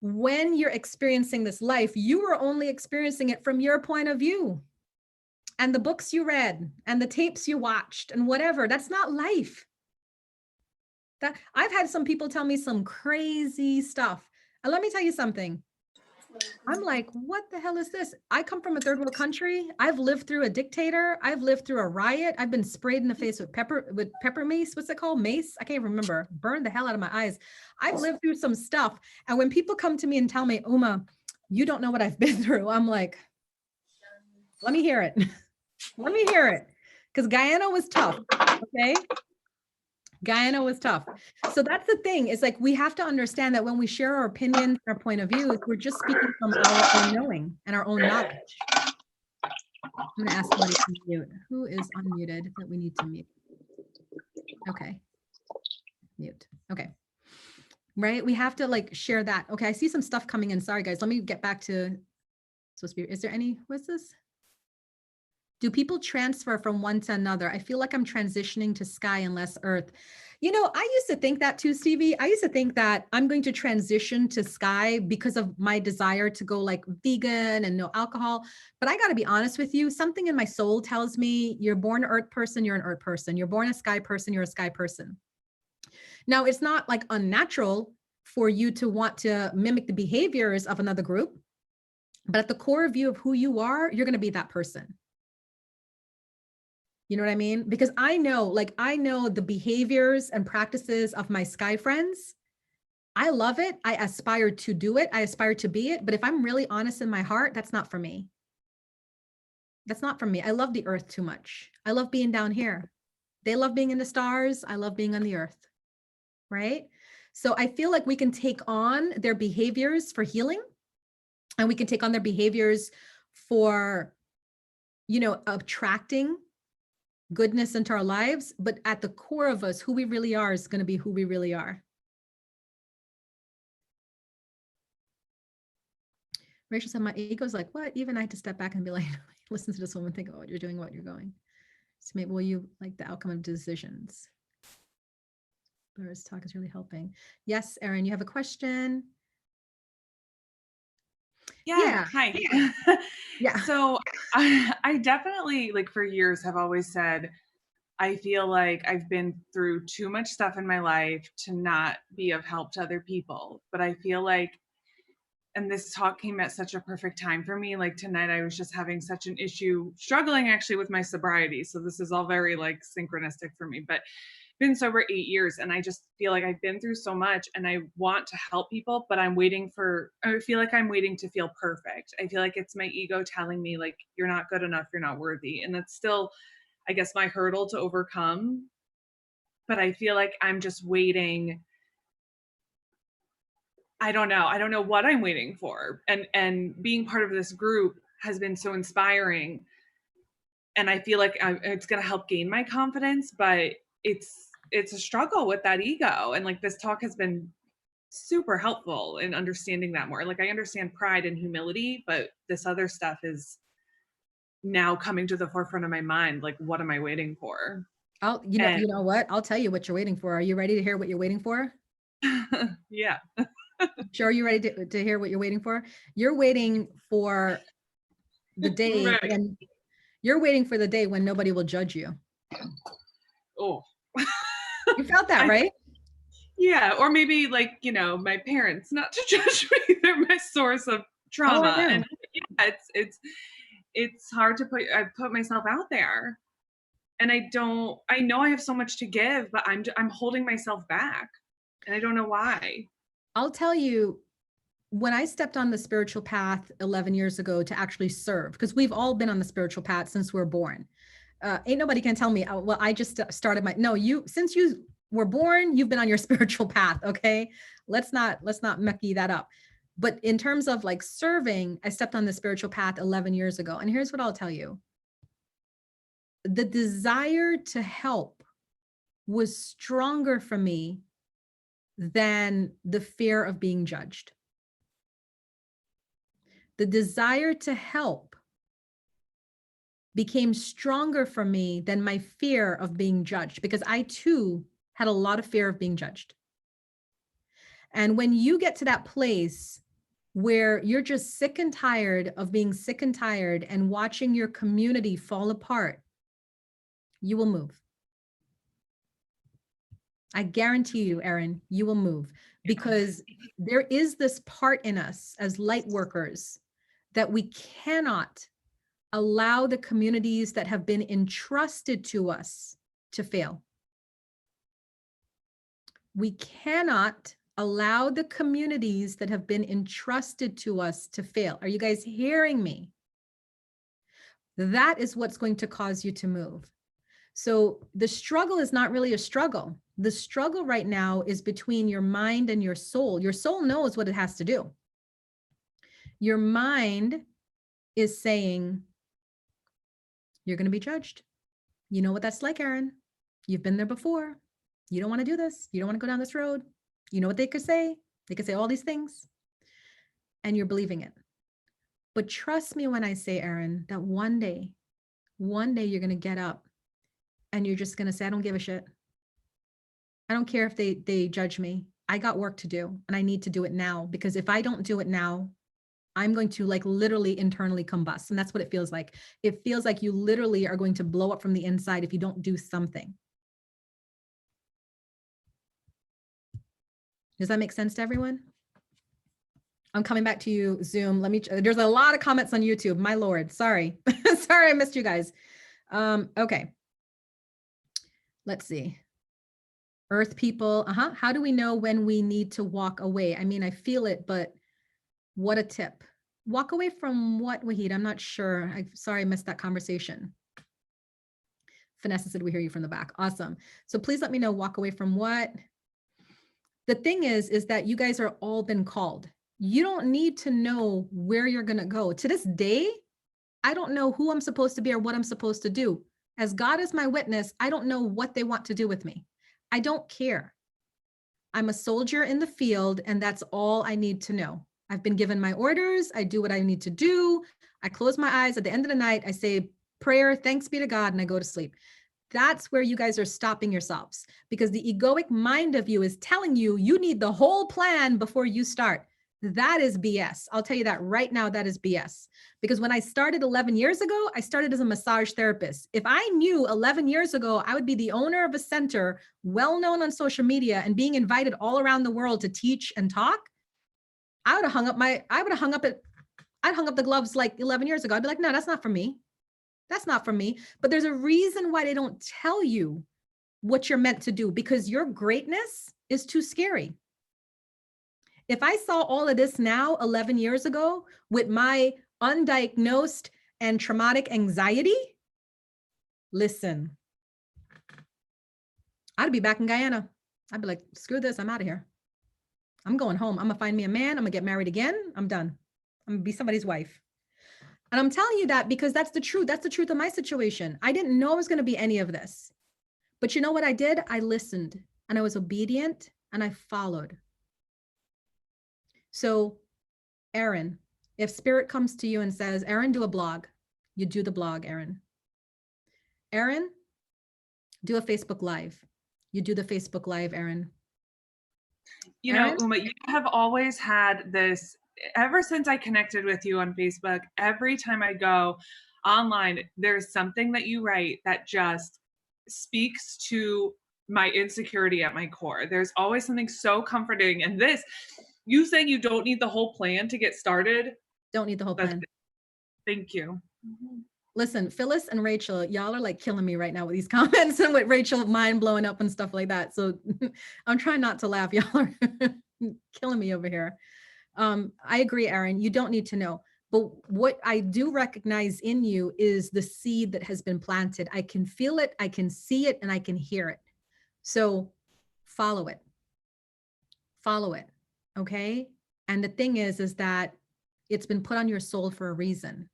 when you're experiencing this life, you are only experiencing it from your point of view. And the books you read and the tapes you watched and whatever, that's not life. That I've had some people tell me some crazy stuff. And let me tell you something. I'm like, what the hell is this? I come from a third world country. I've lived through a dictator. I've lived through a riot. I've been sprayed in the face with pepper mace. What's it called? Mace? I can't remember. Burned the hell out of my eyes. I've lived through some stuff. And when people come to me and tell me, Uma, you don't know what I've been through, I'm like, let me hear it. Let me hear it. Because Guyana was tough. Okay. Guyana was tough. So that's the thing. It's like we have to understand that when we share our opinions, our point of views, we're just speaking from our own knowing and our own knowledge. I'm going to ask somebody to mute. Who is unmuted that we need to mute? Okay. Mute. Okay. Right. We have to like share that. Okay. I see some stuff coming in. Sorry, guys. Let me get back to supposed to be. Is there any? What's this? Do people transfer from one to another? I feel like I'm transitioning to sky and less earth. You know, I used to think that too, Stevie. I used to think that I'm going to transition to sky because of my desire to go like vegan and no alcohol. But I got to be honest with you, something in my soul tells me you're born an earth person, you're an earth person. You're born a sky person, you're a sky person. Now, it's not like unnatural for you to want to mimic the behaviors of another group, but at the core view of who you are, you're going to be that person. You know what I mean? Because I know the behaviors and practices of my sky friends. I love it. I aspire to do it. I aspire to be it. But if I'm really honest in my heart, that's not for me. That's not for me. I love the earth too much. I love being down here. They love being in the stars. I love being on the earth. Right? So I feel like we can take on their behaviors for healing, and we can take on their behaviors for, attracting goodness into our lives, but at the core of us, who we really are is going to be who we really are. Rachel said, my ego is like, what? Even I had to step back and be like, listen to this woman, think about what you're doing, what you're going. So maybe will you like the outcome of decisions? This talk is really helping. Yes, Erin, you have a question? Yeah. Hi. Yeah. So I definitely, like, for years have always said, I feel like I've been through too much stuff in my life to not be of help to other people. But I feel like, and this talk came at such a perfect time for me. Like tonight, I was just having such an issue, struggling actually with my sobriety. So this is all very like synchronistic for me, but been sober 8 years, and I just feel like I've been through so much and I want to help people, but I feel like I'm waiting to feel perfect. I feel like it's my ego telling me like, you're not good enough, you're not worthy. And that's still, I guess, my hurdle to overcome. But I feel like I'm just waiting. I don't know what I'm waiting for. And being part of this group has been so inspiring. And I feel like it's going to help gain my confidence, but it's a struggle with that ego. And like this talk has been super helpful in understanding that more. Like I understand pride and humility, but this other stuff is now coming to the forefront of my mind. Like, what am I waiting for? You know what? I'll tell you what you're waiting for. Are you ready to hear what you're waiting for? Yeah. Sure, you ready to hear what you're waiting for? You're waiting for the day Right. when you're waiting for the day when nobody will judge you. Oh. You felt that, right? Yeah, or maybe like, my parents not to judge me. They're my source of trauma. And yeah, it's hard to put myself out there. And I know I have so much to give, but I'm holding myself back. And I don't know why. I'll tell you, when I stepped on the spiritual path 11 years ago to actually serve, because we've all been on the spiritual path since we're born. Ain't nobody can tell me, well, I just started since you were born, you've been on your spiritual path. Okay. Let's not mucky that up. But in terms of like serving, I stepped on the spiritual path 11 years ago. And here's what I'll tell you. The desire to help was stronger for me than the fear of being judged. The desire to help became stronger for me than my fear of being judged, because I too had a lot of fear of being judged. And when you get to that place where you're just sick and tired of being sick and tired and watching your community fall apart, you will move. I guarantee you, Erin, you will move, because there is this part in us as light workers that we cannot allow the communities that have been entrusted to us to fail. We cannot allow the communities that have been entrusted to us to fail. Are you guys hearing me? That is what's going to cause you to move. So the struggle is not really a struggle. The struggle right now is between your mind and your soul. Your soul knows what it has to do. Your mind is saying, you're going to be judged. You know what that's like, Erin. You've been there before. You don't want to do this. You don't want to go down this road. You know what they could say? They could say all these things. And you're believing it. But trust me when I say, Erin, that one day one day you're going to get up and you're just going to say, I don't give a shit. I don't care if they judge me. I got work to do and I need to do it now, because if I don't do it now, I'm going to like literally internally combust. And that's what it feels like. It feels like you literally are going to blow up from the inside if you don't do something. Does that make sense to everyone? I'm coming back to you, Zoom. There's a lot of comments on YouTube. My Lord, sorry. Sorry, I missed you guys. Okay. Let's see. Earth people. How do we know when we need to walk away? I mean, I feel it, but what a tip. Walk away from what, Wahid? I'm not sure. Sorry, I missed that conversation. Vanessa said, we hear you from the back. Awesome. So please let me know, walk away from what? The thing is that you guys are all been called. You don't need to know where you're going to go. To this day, I don't know who I'm supposed to be or what I'm supposed to do. As God is my witness, I don't know what they want to do with me. I don't care. I'm a soldier in the field, and that's all I need to know. I've been given my orders. I do what I need to do. I close my eyes. At the end of the night, I say prayer, thanks be to God, and I go to sleep. That's where you guys are stopping yourselves, because the egoic mind of you is telling you you need the whole plan before you start. That is BS. I'll tell you that right now, that is BS. Because when I started 11 years ago, I started as a massage therapist. If I knew 11 years ago, I would be the owner of a center, well-known on social media and being invited all around the world to teach and talk, I'd hung up the gloves like 11 years ago. I'd be like, no, that's not for me. That's not for me. But there's a reason why they don't tell you what you're meant to do, because your greatness is too scary. If I saw all of this now 11 years ago with my undiagnosed and traumatic anxiety, listen, I'd be back in Guyana. I'd be like, screw this, I'm out of here. I'm going home. I'm gonna find me a man. I'm gonna get married again. I'm done. I'm gonna be somebody's wife. And I'm telling you that because that's the truth. That's the truth of my situation. I didn't know I was gonna be any of this. But you know what I did? I listened and I was obedient and I followed. So, Aaron, if spirit comes to you and says, Aaron, do a blog, you do the blog, Aaron. Aaron, do a Facebook Live. You do the Facebook Live, Aaron. You know, Uma, you have always had this, ever since I connected with you on Facebook, every time I go online, there's something that you write that just speaks to my insecurity at my core. There's always something so comforting. And this, you saying you don't need the whole plan to get started. Don't need the whole plan. Thank you. Listen, Phyllis and Rachel, y'all are like killing me right now with these comments and with Rachel mind blowing up and stuff like that. So I'm trying not to laugh. Y'all are killing me over here. I agree, Aaron, you don't need to know. But what I do recognize in you is the seed that has been planted. I can feel it, I can see it, and I can hear it. So follow it. Follow it. Okay. And the thing is that it's been put on your soul for a reason.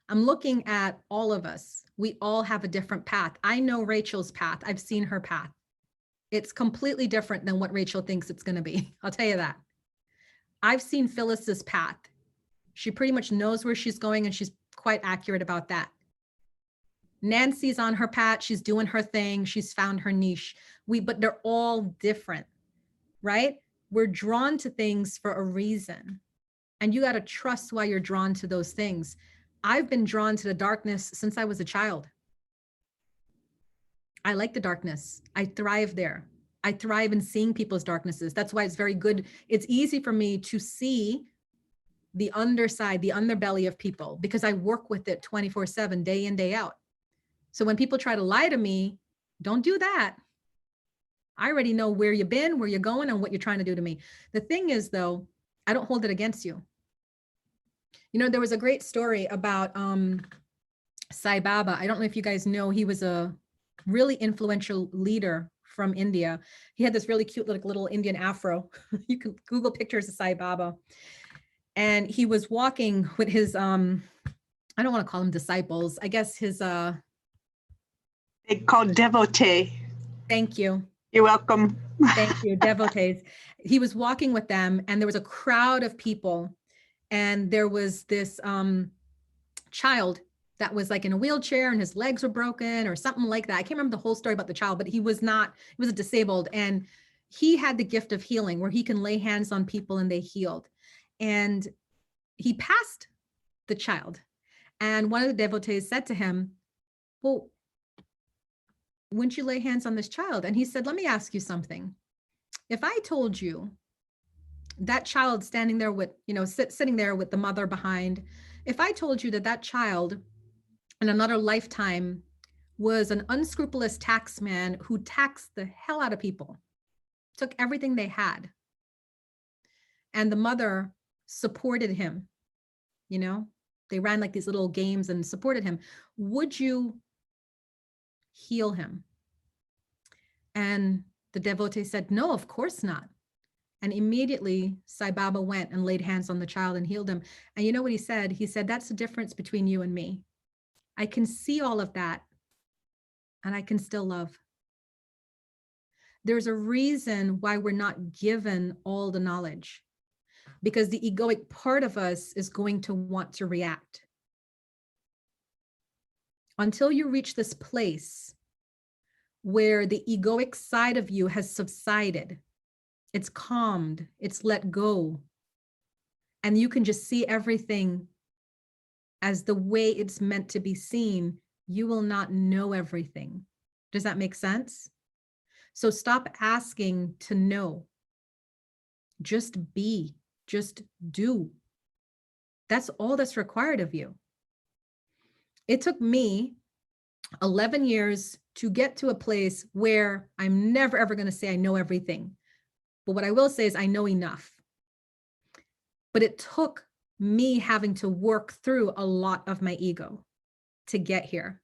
I'm looking at all of us. We all have a different path. I know Rachel's path. I've seen her path. It's completely different than what Rachel thinks it's going to be. I'll tell you that. I've seen Phyllis's path. She pretty much knows where she's going and she's quite accurate about that. Nancy's on her path. She's doing her thing. She's found her niche. But they're all different, right? We're drawn to things for a reason. And you got to trust why you're drawn to those things. I've been drawn to the darkness since I was a child. I like the darkness. I thrive there. I thrive in seeing people's darknesses. That's why it's very good. It's easy for me to see the underside, the underbelly of people, because I work with it 24/7, day in, day out. So when people try to lie to me, don't do that. I already know where you've been, where you're going, and what you're trying to do to me. The thing is, though, I don't hold it against you. You know, there was a great story about Sai Baba. I don't know if you guys know, he was a really influential leader from India. He had this really cute little Indian afro. You can Google pictures of Sai Baba. And he was walking with his, I don't want to call them disciples, I guess his... They're called devotee. Thank you. You're welcome. Thank you, devotees. He was walking with them and there was a crowd of people. And there was this child that was like in a wheelchair and his legs were broken or something like that. I can't remember the whole story about the child, but he was a disabled, and he had the gift of healing where he can lay hands on people and they healed. And he passed the child. And one of the devotees said to him, well, wouldn't you lay hands on this child? And he said, let me ask you something. If I told you that child standing there with, sitting there with the mother behind, if I told you that that child in another lifetime was an unscrupulous taxman who taxed the hell out of people, took everything they had, and the mother supported him, they ran like these little games and supported him, would you heal him? And the devotee said, no, of course not. And immediately Sai Baba went and laid hands on the child and healed him. And you know what he said? He said, that's the difference between you and me. I can see all of that and I can still love. There's a reason why we're not given all the knowledge, because the egoic part of us is going to want to react. Until you reach this place where the egoic side of you has subsided, it's calmed, it's let go, and you can just see everything as the way it's meant to be seen, you will not know everything. Does that make sense? So stop asking to know. Just be, just do. That's all that's required of you. It took me 11 years to get to a place where I'm never, ever going to say I know everything. But what I will say is I know enough. But it took me having to work through a lot of my ego to get here.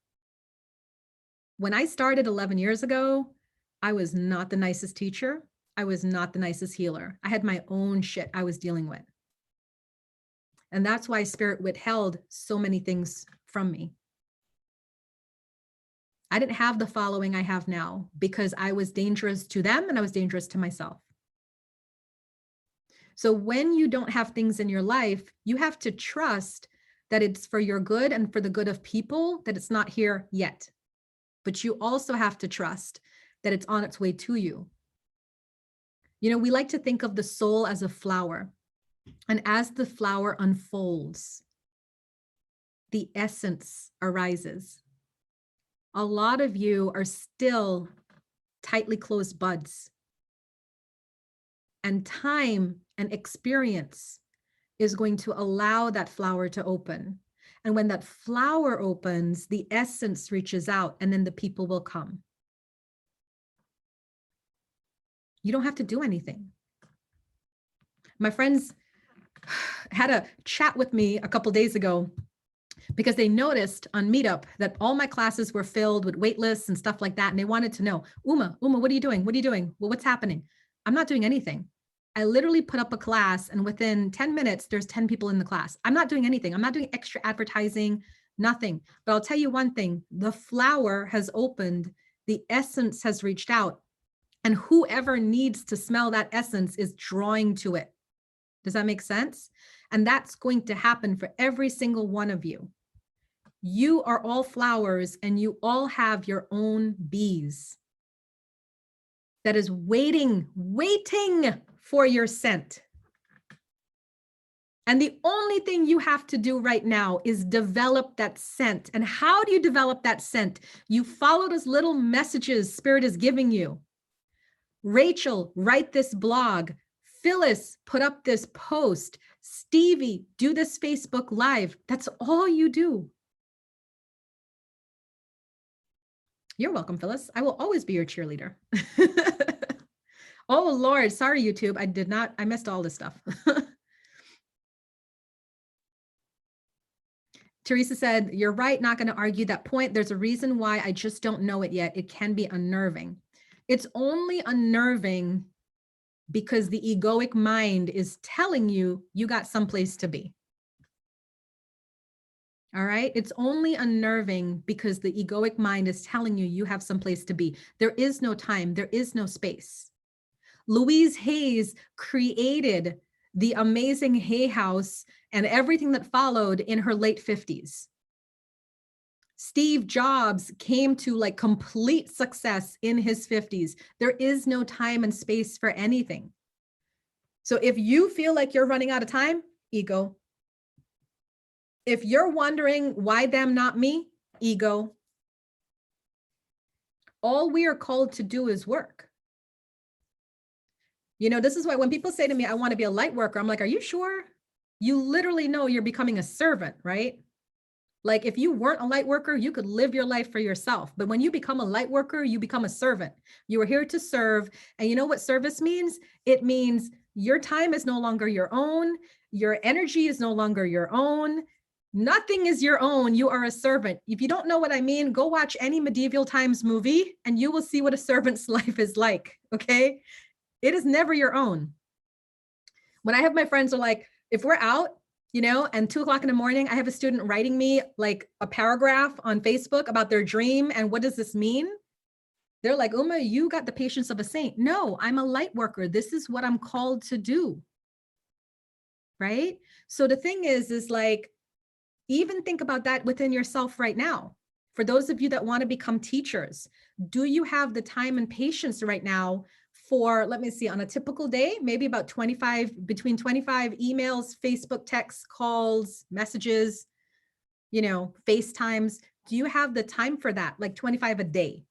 When I started 11 years ago, I was not the nicest teacher. I was not the nicest healer. I had my own shit I was dealing with. And that's why Spirit withheld so many things from me. I didn't have the following I have now because I was dangerous to them and I was dangerous to myself. So when you don't have things in your life, you have to trust that it's for your good and for the good of people, that it's not here yet. But you also have to trust that it's on its way to you. We like to think of the soul as a flower. And as the flower unfolds, the essence arises. A lot of you are still tightly closed buds. And time and experience is going to allow that flower to open. And when that flower opens, the essence reaches out and then the people will come. You don't have to do anything. My friends had a chat with me a couple days ago because they noticed on Meetup that all my classes were filled with wait lists and stuff like that. And they wanted to know, Uma, what are you doing? What are you doing? Well, what's happening? I'm not doing anything. I literally put up a class and within 10 minutes, there's 10 people in the class. I'm not doing anything. I'm not doing extra advertising, nothing. But I'll tell you one thing, the flower has opened, the essence has reached out, and whoever needs to smell that essence is drawing to it. Does that make sense? And that's going to happen for every single one of you. You are all flowers and you all have your own bees that is waiting for your scent. And the only thing you have to do right now is develop that scent. And how do you develop that scent? You follow those little messages Spirit is giving you. Rachel, write this blog. Phyllis, put up this post. Stevie, do this Facebook Live. That's all you do. You're welcome, Phyllis. I will always be your cheerleader. Oh, Lord. Sorry, YouTube. I missed all this stuff. Teresa said, you're right. Not going to argue that point. There's a reason why I just don't know it yet. It can be unnerving. It's only unnerving because the egoic mind is telling you, you got someplace to be. All right. It's only unnerving because the egoic mind is telling you, you have someplace to be. There is no time. There is no space. Louise Hayes created the amazing Hay House and everything that followed in her late 50s. Steve Jobs came to like complete success in his 50s. There is no time and space for anything. So if you feel like you're running out of time, ego. If you're wondering why them, not me, ego. All we are called to do is work. You know, this is why when people say to me, I want to be a light worker, I'm like, are you sure? You literally know you're becoming a servant, right? Like if you weren't a light worker, you could live your life for yourself. But when you become a light worker, you become a servant. You are here to serve. And you know what service means? It means your time is no longer your own. Your energy is no longer your own. Nothing is your own. You are a servant. If you don't know what I mean, go watch any medieval times movie and you will see what a servant's life is like. Okay. It is never your own. When I have my friends are like, if we're out, you know, and 2 o'clock in the morning, I have a student writing me like a paragraph on Facebook about their dream. And what does this mean? They're like, Uma, you got the patience of a saint. No, I'm a light worker. This is what I'm called to do. Right? So the thing is like, even think about that within yourself right now. For those of you that want to become teachers, do you have the time and patience right now for, let me see, on a typical day, maybe about between 25 emails, Facebook texts, calls, messages, you know, FaceTimes. Do you have the time for that? Like 25 a day?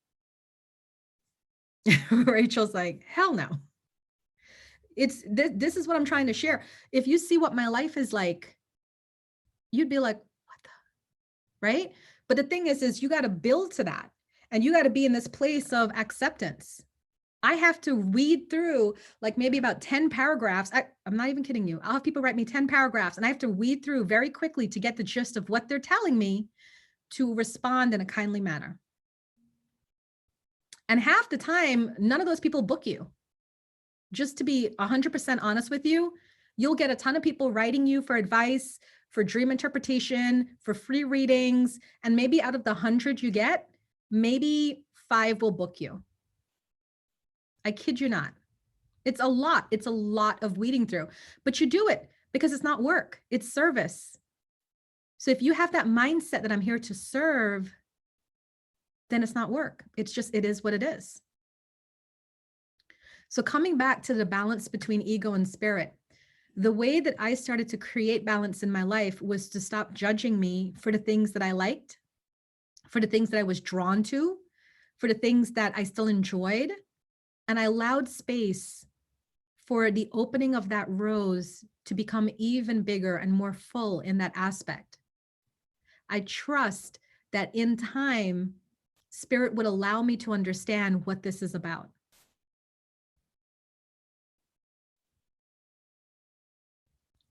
Rachel's like, hell no. This is what I'm trying to share. If you see what my life is like, you'd be like, what the, right? But the thing is you got to build to that. And you got to be in this place of acceptance. I have to read through like maybe about 10 paragraphs. I'm not even kidding you. I'll have people write me 10 paragraphs and I have to read through very quickly to get the gist of what they're telling me to respond in a kindly manner. And half the time, none of those people book you. Just to be 100% honest with you, you'll get a ton of people writing you for advice, for dream interpretation, for free readings. And maybe out of the 100 you get, maybe 5 will book you. I kid you not. It's a lot. It's a lot of weeding through, but you do it because it's not work. It's service. So if you have that mindset that I'm here to serve, then it's not work. It's just, it is what it is. So coming back to the balance between ego and spirit, the way that I started to create balance in my life was to stop judging me for the things that I liked, for the things that I was drawn to, for the things that I still enjoyed. And I allowed space for the opening of that rose to become even bigger and more full in that aspect. I trust that in time, spirit would allow me to understand what this is about.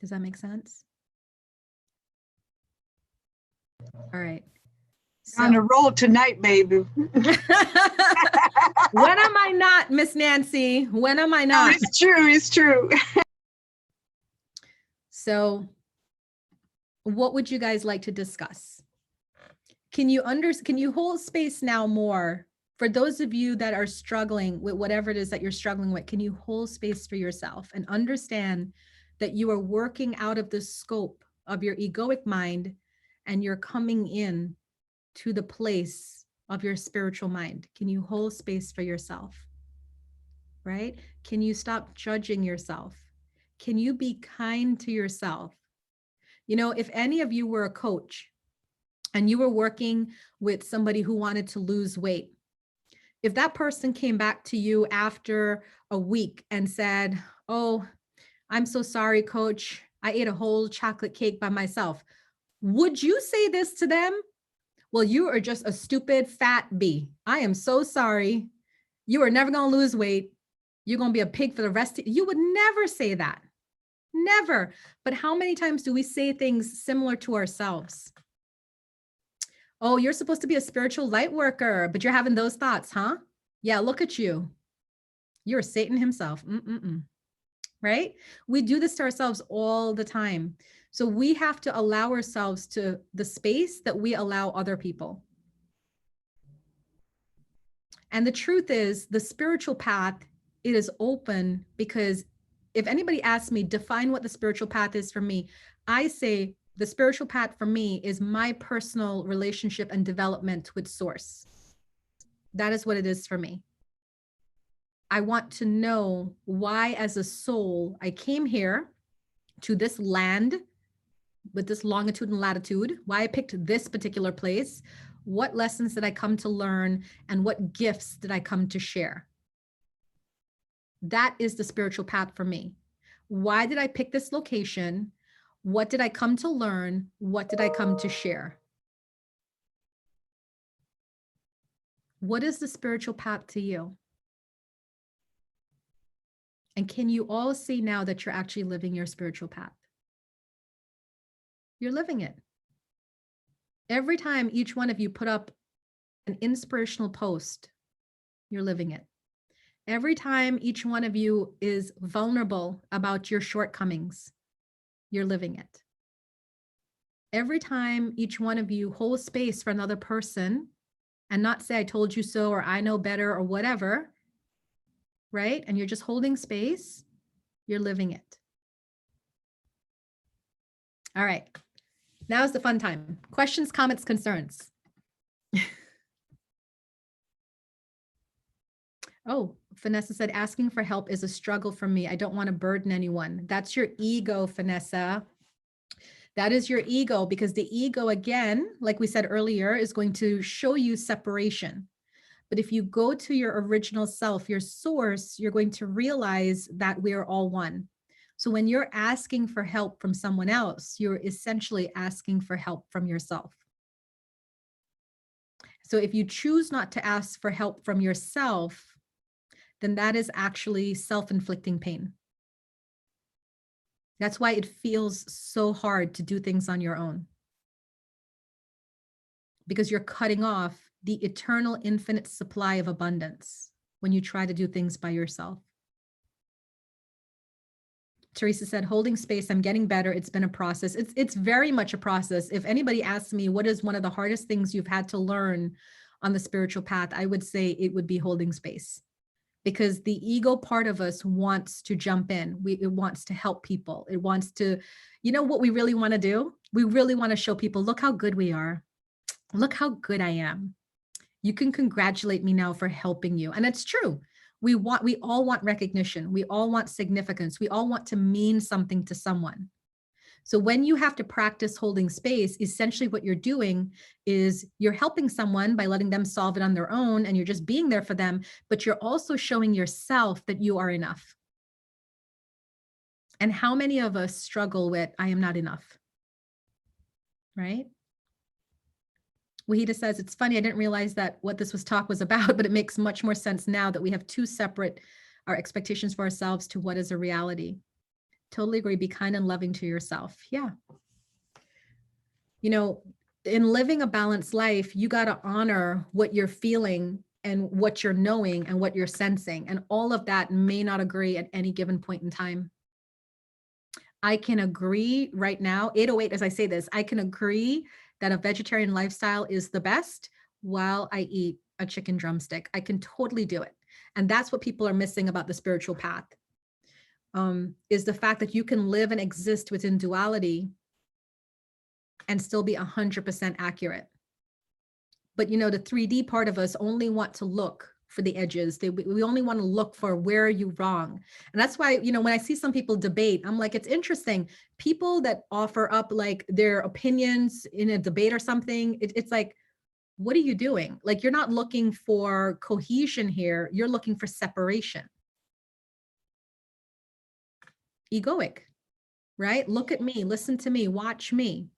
Does that make sense? All right. So, On a roll tonight, baby. when am I not, Miss Nancy? When am I No, not? it's true. It's true. So what would you guys like to discuss? Can you hold space now more for those of you that are struggling with whatever it is that you're struggling with? Can you hold space for yourself and understand that you are working out of the scope of your egoic mind and you're coming in to the place of your spiritual mind? Can you hold space for yourself? Right? Can you stop judging yourself? Can you be kind to yourself? You know, if any of you were a coach and you were working with somebody who wanted to lose weight, if that person came back to you after a week and said, oh, I'm so sorry, coach, I ate a whole chocolate cake by myself, would you say this to them? Well, you are just a stupid fat bee. I am so sorry. You are never going to lose weight. You're going to be a pig for the rest of you. Would never say that. Never. But how many times do we say things similar to ourselves? Oh, you're supposed to be a spiritual light worker, but you're having those thoughts, huh? Yeah, look at you. You're Satan himself. Right? We do this to ourselves all the time. So we have to allow ourselves to the space that we allow other people. And the truth is, the spiritual path, it is open, because if anybody asks me, define what the spiritual path is for me, I say The spiritual path for me is my personal relationship and development with source. That is what it is for me. I want to know why, as a soul, I came here to this land with this longitude and latitude, why I picked this particular place, what lessons did I come to learn, and what gifts did I come to share? That is the spiritual path for me. Why did I pick this location? What did I come to learn? What did I come to share? What is the spiritual path to you? And can you all see now that you're actually living your spiritual path? You're living it. Every time each one of you put up an inspirational post, you're living it. Every time each one of you is vulnerable about your shortcomings, you're living it. Every time each one of you holds space for another person and not say, I told you so, or I know better, or whatever, right? And you're just holding space, you're living it. All right. Now is the fun time. Questions, comments, concerns. Oh, Vanessa said, asking for help is a struggle for me. I don't want to burden anyone. That's your ego, Vanessa. That is your ego, because the ego, again, like we said earlier, is going to show you separation. But if you go to your original self, your source, you're going to realize that we're all one. So when you're asking for help from someone else, you're essentially asking for help from yourself. So if you choose not to ask for help from yourself, then that is actually self-inflicting pain. That's why it feels so hard to do things on your own. Because you're cutting off the eternal infinite supply of abundance when you try to do things by yourself. Teresa said, holding space, I'm getting better. It's been a process. It's very much a process. If anybody asks me, what is one of the hardest things you've had to learn on the spiritual path, I would say it would be holding space. Because the ego part of us wants to jump in. It wants to help people. It wants to, you know what we really want to do? We really want to show people, look how good we are. Look how good I am. You can congratulate me now for helping you. And it's true. We all want recognition. We all want significance. We all want to mean something to someone. So when you have to practice holding space, essentially what you're doing is you're helping someone by letting them solve it on their own, and you're just being there for them, but you're also showing yourself that you are enough. And how many of us struggle with, I am not enough, right? Wahida says, it's funny, I didn't realize that what this talk was about, but it makes much more sense now that we have two separate, our expectations for ourselves to what is a reality. Totally agree. Be kind and loving to yourself. Yeah. You know, in living a balanced life, you got to honor what you're feeling and what you're knowing and what you're sensing. And all of that may not agree at any given point in time. I can agree right now, 808, as I say this, I can agree that a vegetarian lifestyle is the best while I eat a chicken drumstick. I can totally do it. And that's what people are missing about the spiritual path. Is the fact that you can live and exist within duality and still be 100% accurate. But you know, the 3D part of us only want to look for the edges. We only want to look for where are you wrong. And that's why, you know, when I see some people debate, I'm like, it's interesting. People that offer up like their opinions in a debate or something, it's like, what are you doing? Like, you're not looking for cohesion here. You're looking for separation. Egoic, right? Look at me, listen to me, watch me.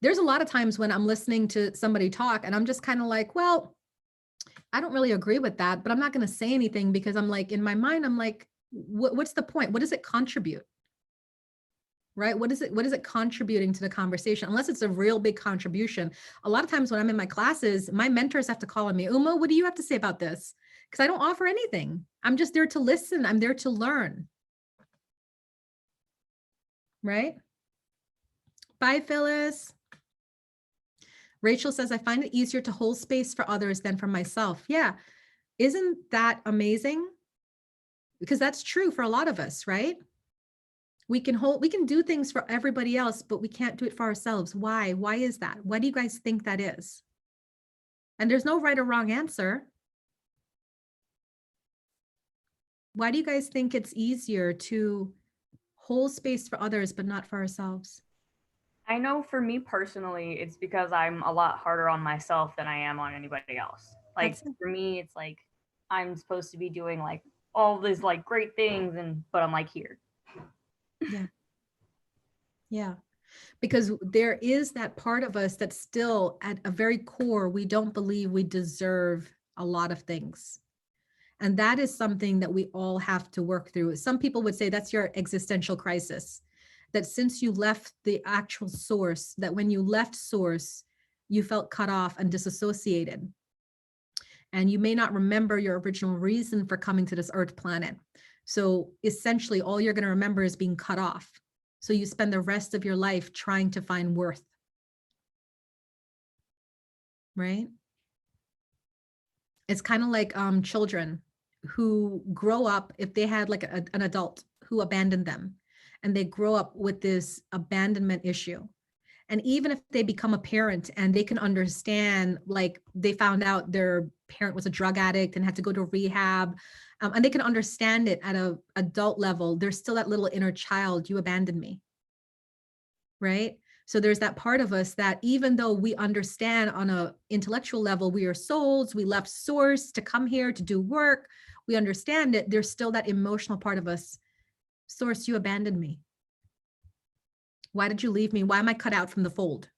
There's a lot of times when I'm listening to somebody talk and I'm just kind of like, well, I don't really agree with that, but I'm not going to say anything because I'm like, in my mind, I'm like, what's the point? What does it contribute? Right? What is it contributing to the conversation? Unless it's a real big contribution. A lot of times when I'm in my classes, my mentors have to call on me, Uma, what do you have to say about this? Because I don't offer anything. I'm just there to listen. I'm there to learn. Right? Bye, Phyllis. Rachel says, I find it easier to hold space for others than for myself. Yeah. Isn't that amazing? Because that's true for a lot of us, right? We can do things for everybody else, but we can't do it for ourselves. Why? Why is that? Why do you guys think that is? And there's no right or wrong answer. Why do you guys think it's easier to hold space for others, but not for ourselves? I know for me personally, it's because I'm a lot harder on myself than I am on anybody else. Like That's it. for me, it's like I'm supposed to be doing like all these like great things, but I'm like here. Yeah. Yeah. Because there is that part of us that's still at a very core, we don't believe we deserve a lot of things. And that is something that we all have to work through. Some people would say that's your existential crisis, that since you left the actual source, that when you left source, you felt cut off and disassociated. And you may not remember your original reason for coming to this earth planet. So essentially, all you're going to remember is being cut off. So you spend the rest of your life trying to find worth. Right? It's kind of like children who grow up, if they had like an adult who abandoned them, and they grow up with this abandonment issue. And even if they become a parent and they can understand, like they found out their parent was a drug addict and had to go to rehab, and they can understand it at an adult level, there's still that little inner child, you abandoned me. Right? So there's that part of us that even though we understand on an intellectual level, we are souls, we left source to come here to do work, we understand it, there's still that emotional part of us. Source, you abandoned me. Why did you leave me? Why am I cut out from the fold?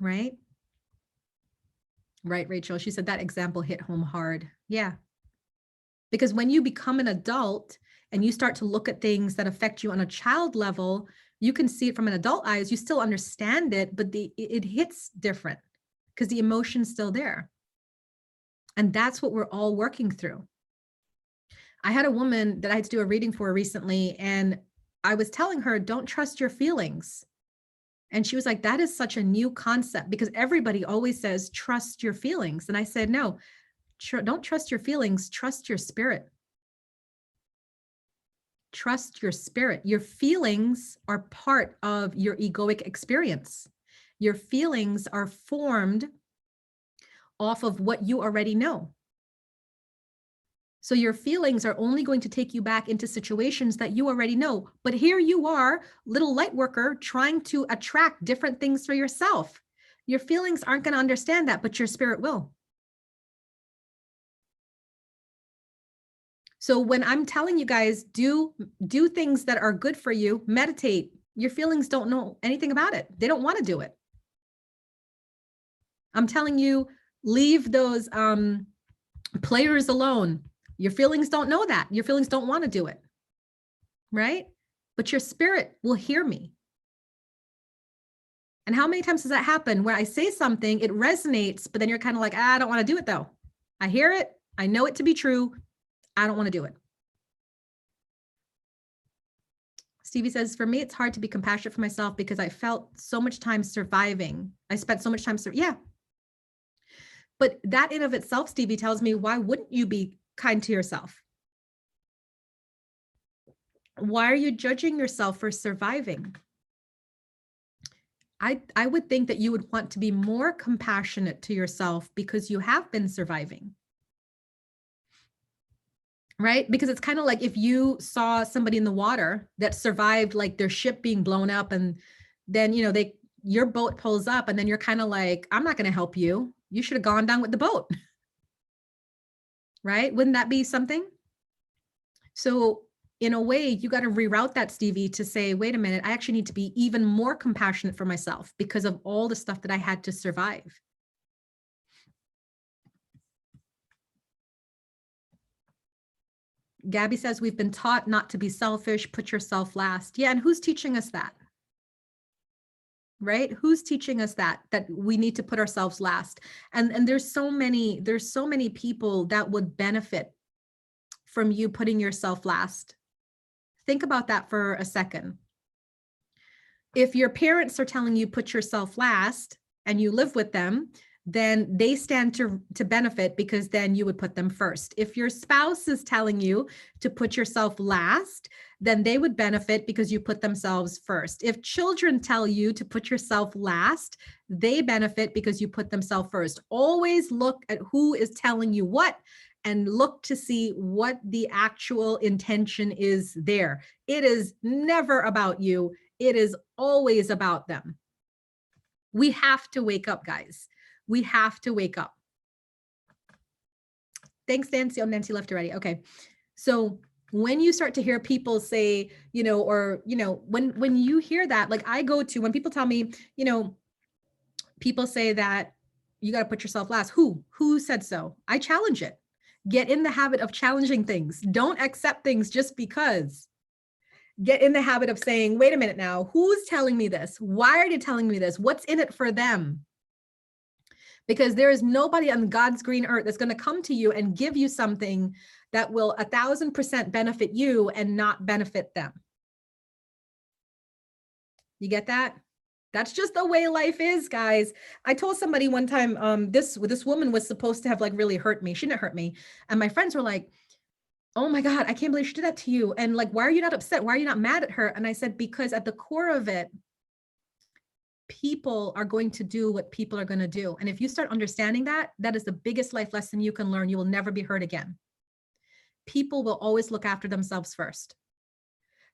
Right? Right, Rachel. She said that example hit home hard. Yeah. Because when you become an adult and you start to look at things that affect you on a child level, you can see it from an adult eyes. You still understand it, but it hits different because the emotion's still there. And that's what we're all working through. I had a woman that I had to do a reading for recently, and I was telling her, don't trust your feelings. And she was like, that is such a new concept because everybody always says, trust your feelings. And I said, no, don't trust your feelings, trust your spirit. Trust your spirit. Your feelings are part of your egoic experience. Your feelings are formed off of what you already know. So your feelings are only going to take you back into situations that you already know. But here you are, little light worker, trying to attract different things for yourself. Your feelings aren't going to understand that, but your spirit will. So when I'm telling you guys, do things that are good for you, meditate, your feelings don't know anything about it. They don't want to do it. I'm telling you, leave those players alone. Your feelings don't know that. Your feelings don't want to do it, right? But your spirit will hear me. And how many times does that happen where I say something, it resonates, but then you're kind of like, I don't want to do it though. I hear it. I know it to be true. I don't want to do it. Stevie says, for me, it's hard to be compassionate for myself because I felt so much time surviving. I spent so much time, yeah. But that in of itself, Stevie, tells me, why wouldn't you be kind to yourself? Why are you judging yourself for surviving? I would think that you would want to be more compassionate to yourself because you have been surviving. Right? Because it's kind of like if you saw somebody in the water that survived like their ship being blown up, and then, you know, your boat pulls up, and then you're kind of like, I'm not going to help you. You should have gone down with the boat. Right? Wouldn't that be something? So in a way, you got to reroute that, Stevie, to say, wait a minute, I actually need to be even more compassionate for myself because of all the stuff that I had to survive. Gabby says, we've been taught not to be selfish, put yourself last. Yeah, and who's teaching us that? Right? Who's teaching us that we need to put ourselves last? And there's so many people that would benefit from you putting yourself last. Think about that for a second. If your parents are telling you put yourself last and you live with them, then they stand to benefit, because then you would put them first. If your spouse is telling you to put yourself last, then they would benefit because you put themselves first. If children tell you to put yourself last, they benefit because you put themselves first. Always look at who is telling you what, and look to see what the actual intention is there. It is never about you. It is always about them. We have to wake up, guys. We have to wake up. Thanks, Nancy. Oh, Nancy left already. Okay. So when you start to hear people say, when you hear that, like when people tell me, people say that you got to put yourself last. Who said so? I challenge it. Get in the habit of challenging things. Don't accept things just because. Get in the habit of saying, wait a minute now, who's telling me this? Why are they telling me this? What's in it for them? Because there is nobody on God's green earth that's going to come to you and give you something that will 1,000% benefit you and not benefit them. You get that? That's just the way life is, guys. I told somebody one time, this woman was supposed to have like really hurt me. She didn't hurt me. And my friends were like, oh my God, I can't believe she did that to you. And like, why are you not upset? Why are you not mad at her? And I said, because at the core of it, people are going to do what people are going to do. And if you start understanding that, that is the biggest life lesson you can learn. You will never be hurt again. People will always look after themselves first.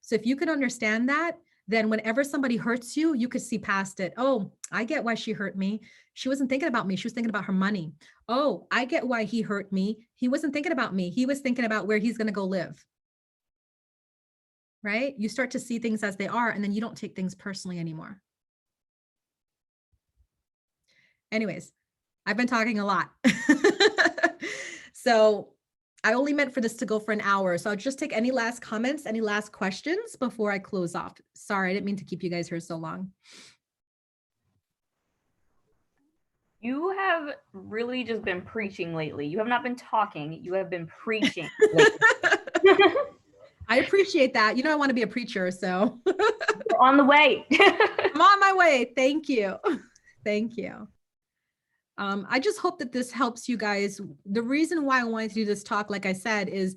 So if you can understand that, then whenever somebody hurts you, you could see past it. Oh, I get why she hurt me. She wasn't thinking about me. She was thinking about her money. Oh, I get why he hurt me. He wasn't thinking about me. He was thinking about where he's going to go live. Right? You start to see things as they are, and then you don't take things personally anymore. Anyways, I've been talking a lot. So I only meant for this to go for an hour. So I'll just take any last comments, any last questions before I close off. Sorry, I didn't mean to keep you guys here so long. You have really just been preaching lately. You have not been talking. You have been preaching lately. I appreciate that. I want to be a preacher, so. We're on the way. I'm on my way. Thank you. Thank you. I just hope that this helps you guys. The reason why I wanted to do this talk, like I said, is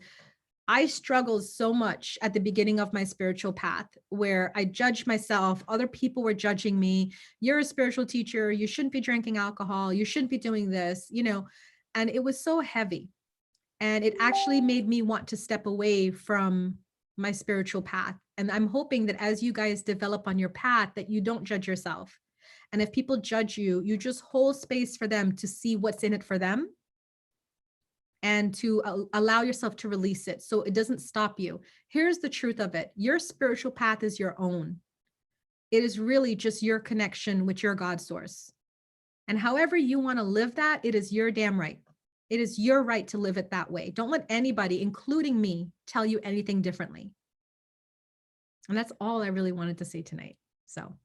I struggled so much at the beginning of my spiritual path where I judged myself. Other people were judging me. You're a spiritual teacher. You shouldn't be drinking alcohol. You shouldn't be doing this, and it was so heavy. And it actually made me want to step away from my spiritual path. And I'm hoping that as you guys develop on your path, that you don't judge yourself. And if people judge you, you just hold space for them to see what's in it for them and to allow yourself to release it so it doesn't stop you. Here's the truth of it. Your spiritual path is your own. It is really just your connection with your God source. And however you want to live that, it is your damn right. It is your right to live it that way. Don't let anybody, including me, tell you anything differently. And that's all I really wanted to say tonight. So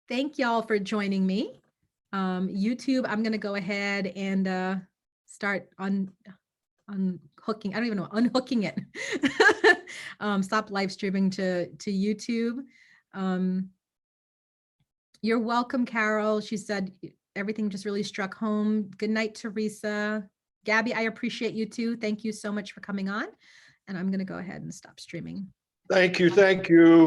thank y'all for joining me. YouTube, I'm going to go ahead and start unhooking. I don't even know, unhooking it. Stop live streaming to YouTube. You're welcome, Carol. She said everything just really struck home. Good night, Teresa. Gabby, I appreciate you too. Thank you so much for coming on. And I'm going to go ahead and stop streaming. Thank you. Thank you.